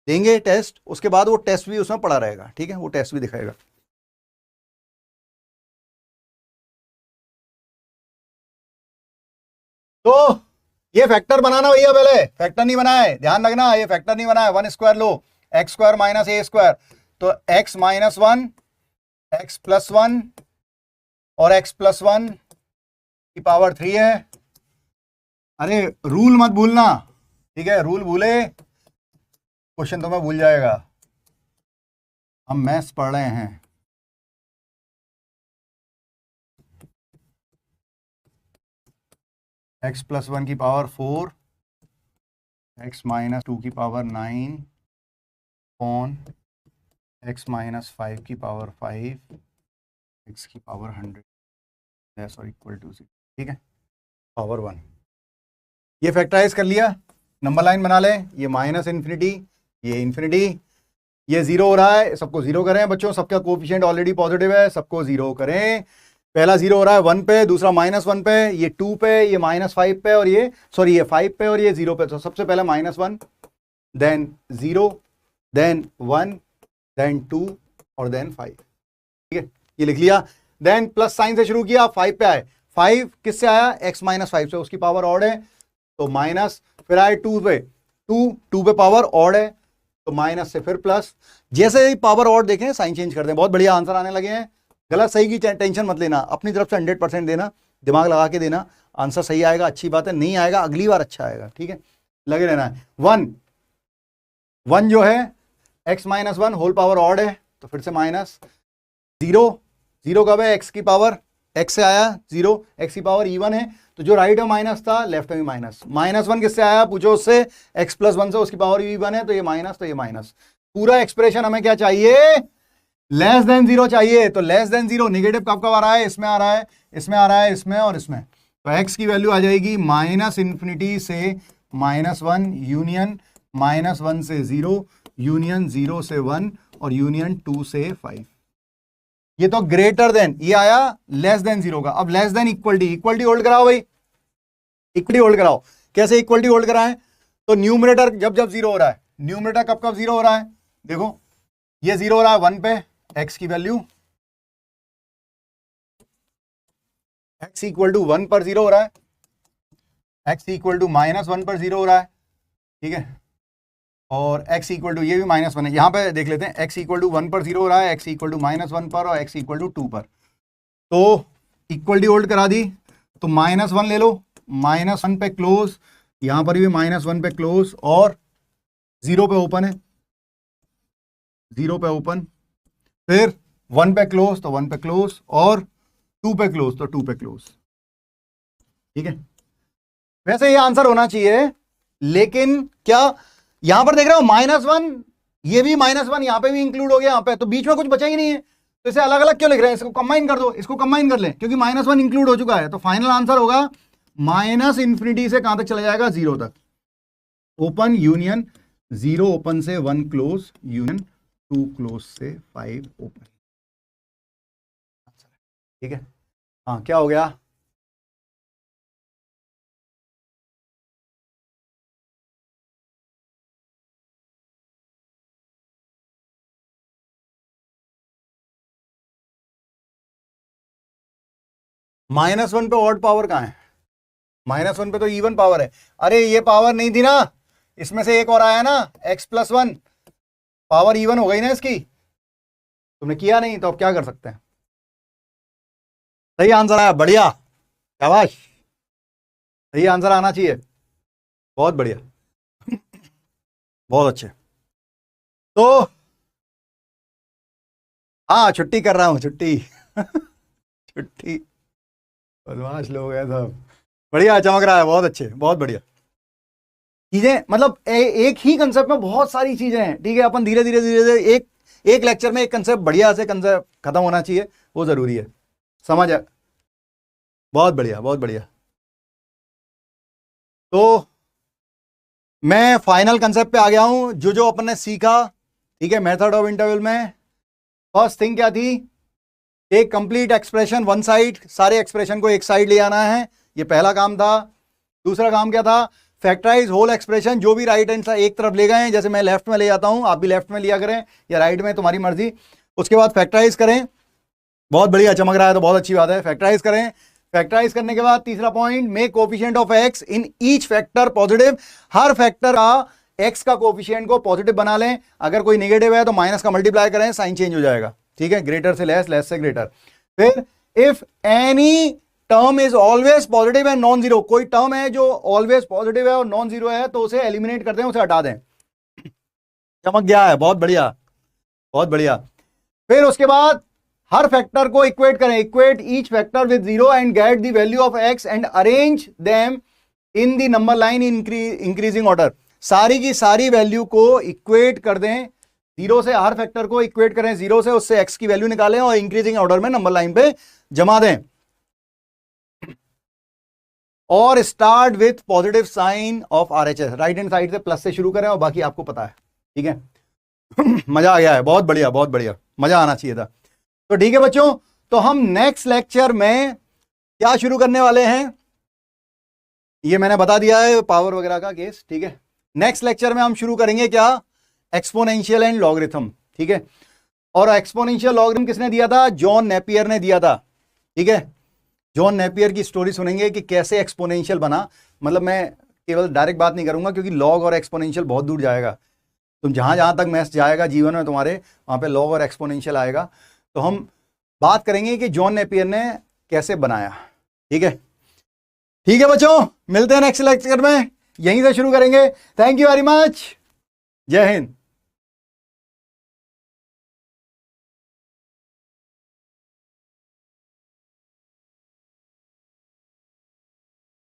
देंगे टेस्ट, उसके बाद वो टेस्ट भी उसमें पड़ा रहेगा। ठीक है, वो टेस्ट भी दिखाएगा। तो ये फैक्टर बनाना भैया, पहले फैक्टर नहीं बनाए, ध्यान रखना, ये फैक्टर नहीं बनाए। 1 स्क्वायर लो, एक्स स्क्वायर माइनस ए स्क्वायर, तो x -1, x +1 और x +1 की पावर 3 है। अरे रूल मत भूलना, ठीक है, रूल भूले क्वेश्चन तो मैं भूल जाएगा, हम मैथ्स पढ़ रहे हैं। x +1 की पावर 4, x -2 की पावर 9 ऑन x -5 की पावर 5, x की पावर 100 सॉरी इक्वल टू 6। ठीक है, पावर 1, ये फैक्टराइज कर लिया, नंबर लाइन बना लें, ये माइनस इन्फिनिटी, ये इन्फिनिटी, ये 0 हो रहा है, सबको 0 करें बच्चों, सबका कोफिशिएंट ऑलरेडी पॉजिटिव है, सबको 0 करें। पहला 0 हो रहा है 1 पे, दूसरा -1 पे, ये 2 पे, ये -5 पे, और ये सॉरी ये 5 पे और ये 0 पे, तो सबसे पहले -1, देन 0, देन 1, देन 2 और देन 5। ठीक है, ये लिख लिया। देन प्लस साइन से शुरू किया, 5 पे आए। 5 किससे आया? x माइनस 5 से, उसकी पावर ऑड है तो माइनस, फिर आए 2 पे, 2 पे पावर ऑड है तो माइनस से फिर प्लस। जैसे ही पावर ऑड देखें साइन चेंज कर दें। बहुत बढ़िया आंसर आने लगे हैं। गलत सही की टेंशन मत लेना, अपनी तरफ से 100% देना, दिमाग लगा के देना। आंसर सही आएगा अच्छी बात है, नहीं आएगा अगली बार अच्छा आएगा। ठीक है, लगे रहना है। 1 जो है x minus 1 whole power odd है तो फिर से माइनस। 0 कब है? x की पावर, x से आया 0, x की पावर इवन है तो जो राइट में माइनस था लेफ्ट में भी माइनस। -1 किससे आया? पूछो उससे, x प्लस 1 से, उसकी पावर इवन है तो ये माइनस, तो ये माइनस। पूरा एक्सप्रेशन हमें क्या चाहिए? लेस देन 0 चाहिए। तो लेस देन 0 नेगेटिव कब कब आ रहा है? इसमें आ रहा है, इसमें आ रहा है, इसमें और इसमें। तो x की वैल्यू आ जाएगी -∞ से -1 यूनियन -1 से 0, यूनियन 0 से 1 और यूनियन 2 से 5। ये तो ग्रेटर देन, ये आया लेस देन 0 का। अब लेस देन इक्वलिटी होल्ड कराओ भाई, इक्वलिटी होल्ड कराओ। कैसे इक्वलिटी होल्ड कराएं? तो न्यूमरेटर जब 0 हो रहा है, न्यूमरेटर कब 0 हो रहा है? देखो ये 0 हो रहा है 1 पे, x की वैल्यू, x इक्वल टू 1 पर 0 हो रहा है, x इक्वल टू -1 पर 0 हो रहा है। ठीक है, और x इक्वल टू, ये भी -1 है। यहां पे देख लेते हैं, x इक्वल टू 1 पर 0 हो रहा है, x इक्वल टू -1 पर और x इक्वल टू 2 पर। तो इक्वलिटी होल्ड करा दी तो -1 ले लो, -1 पे क्लोज, यहां पर भी -1 पे क्लोज और 0 पे ओपन है, 0 पे ओपन, फिर 1 पे क्लोज तो 1 पे क्लोज और 2 पे क्लोज तो 2 पे क्लोज। ठीक है, वैसे ये आंसर होना चाहिए, लेकिन क्या यहां पर देख रहे हो -1, ये भी -1 यहां पे भी इंक्लूड हो गया यहां पे, तो बीच में कुछ बचा ही नहीं है। तो इसे अलग अलग क्यों लिख रहे हैं? इसको कंबाइन कर दो, इसको कंबाइन कर ले, क्योंकि -1 इंक्लूड हो चुका है। तो फाइनल आंसर होगा -∞ से कहां तक चला जाएगा? 0 तक। ओपन यूनियन 0 ओपन से 1 क्लोज, यूनियन 2 क्लोज से 5 ओपन। ठीक है, हाँ क्या हो गया? -1 पे ऑड पावर कहां है? -1 पे तो इवन पावर है। अरे ये पावर नहीं थी ना, इसमें से एक और आया ना, x प्लस 1, पावर इवन हो गई ना इसकी। तुमने किया नहीं तो अब क्या कर सकते हैं? सही आंसर आया, बढ़िया, शाबाश, सही आंसर आना चाहिए, बहुत बढ़िया, बहुत अच्छे। तो हाँ, छुट्टी कर रहा हूं, छुट्टी छुट्टी, बदमाश लोग हैं सब। बढ़िया, चमक रहा है, बहुत अच्छे, बहुत बढ़िया चीजें। मतलब एक ही कंसेप्ट में बहुत सारी चीजें हैं। ठीक है, अपन धीरे धीरे एक लेक्चर में एक कंसेप्ट बढ़िया से कंसेप्ट खत्म होना चाहिए, वो जरूरी है, समझ है? बहुत बढ़िया, बहुत बढ़िया। तो मैं फाइनल कंसेप्ट पे आ गया हूं, जो अपन ने सीखा। ठीक है, मेथड ऑफ इंटरवल में फर्स्ट थिंग क्या थी? एक कंप्लीट एक्सप्रेशन वन साइड, सारे एक्सप्रेशन को एक साइड ले आना है, ये पहला काम था। दूसरा काम क्या था? फैक्टराइज होल एक्सप्रेशन, जो भी राइट हैंड एक तरफ ले गए, जैसे मैं लेफ्ट में ले जाता हूं, आप भी लेफ्ट में लिया करें या राइट में, तुम्हारी मर्जी। उसके बाद फैक्टराइज करें, बहुत बढ़िया, चमक रहा है तो बहुत अच्छी बात है, फैक्टराइज करें। फैक्टराइज करने के बाद तीसरा point, make coefficient of x in each factor positive, her factor का एक्स का कोफिशिएंट को पॉजिटिव बना लें। अगर कोई नेगेटिव है तो माइनस का मल्टीप्लाई करें, साइन चेंज हो जाएगा। ठीक है, ग्रेटर से लेस, लेस से ग्रेटर। फिर if any term is always positive and non zero, कोई टर्म है जो ऑलवेज पॉजिटिव है और नॉन जीरो है तो उसे एलिमिनेट कर दें, उसे हटा दें। चमक गया है, बहुत बढ़िया, बहुत बढ़िया। फिर उसके बाद हर फैक्टर को इक्वेट करें, equate each factor with zero and get the value of x and arrange them in the number line increasing order. सारी की सारी वैल्यू को इक्वेट कर दें, जीरो से, हर फैक्टर को इक्वेट करें जीरो से, उससे एक्स की वैल्यू निकालें और इंक्रीजिंग ऑर्डर में नंबर लाइन पे जमा दें। और start with positive sign of RHS, right hand side से प्लस से शुरू करें और बाकी आपको पता है। ठीक है मजा आ गया है, बहुत बढ़िया, बहुत बढ़िया, मजा आना चाहिए था। तो ठीक है बच्चों, तो हम नेक्स्ट लेक्चर में क्या शुरू करने वाले हैं ये मैंने बता दिया है, पावर वगैरह का केस। ठीक है, नेक्स्ट लेक्चर में हम शुरू करेंगे क्या, एक्सपोनेंशियल एंड लॉगरिथम, ठीक है। और एक्सपोनेंशियल लॉगरिथम किसने दिया था, जॉन नेपियर ने दिया था, ठीक है। जॉन नेपियर की स्टोरी सुनेंगे कि कैसे एक्सपोनेंशियल बना। मतलब मैं केवल डायरेक्ट बात नहीं करूंगा क्योंकि लॉग और एक्सपोनेंशियल बहुत दूर जाएगा, तुम जहां जहां तक मैथ्स जाएगा जीवन में तुम्हारे, वहां पे लॉग और एक्सपोनेंशियल आएगा। तो हम बात करेंगे कि जॉन नेपियर ने कैसे बनाया, ठीक है। ठीक है बच्चों, मिलते हैं नेक्स्ट लेक्चर में, यहीं से शुरू करेंगे। थैंक यू वेरी मच, जय हिंद।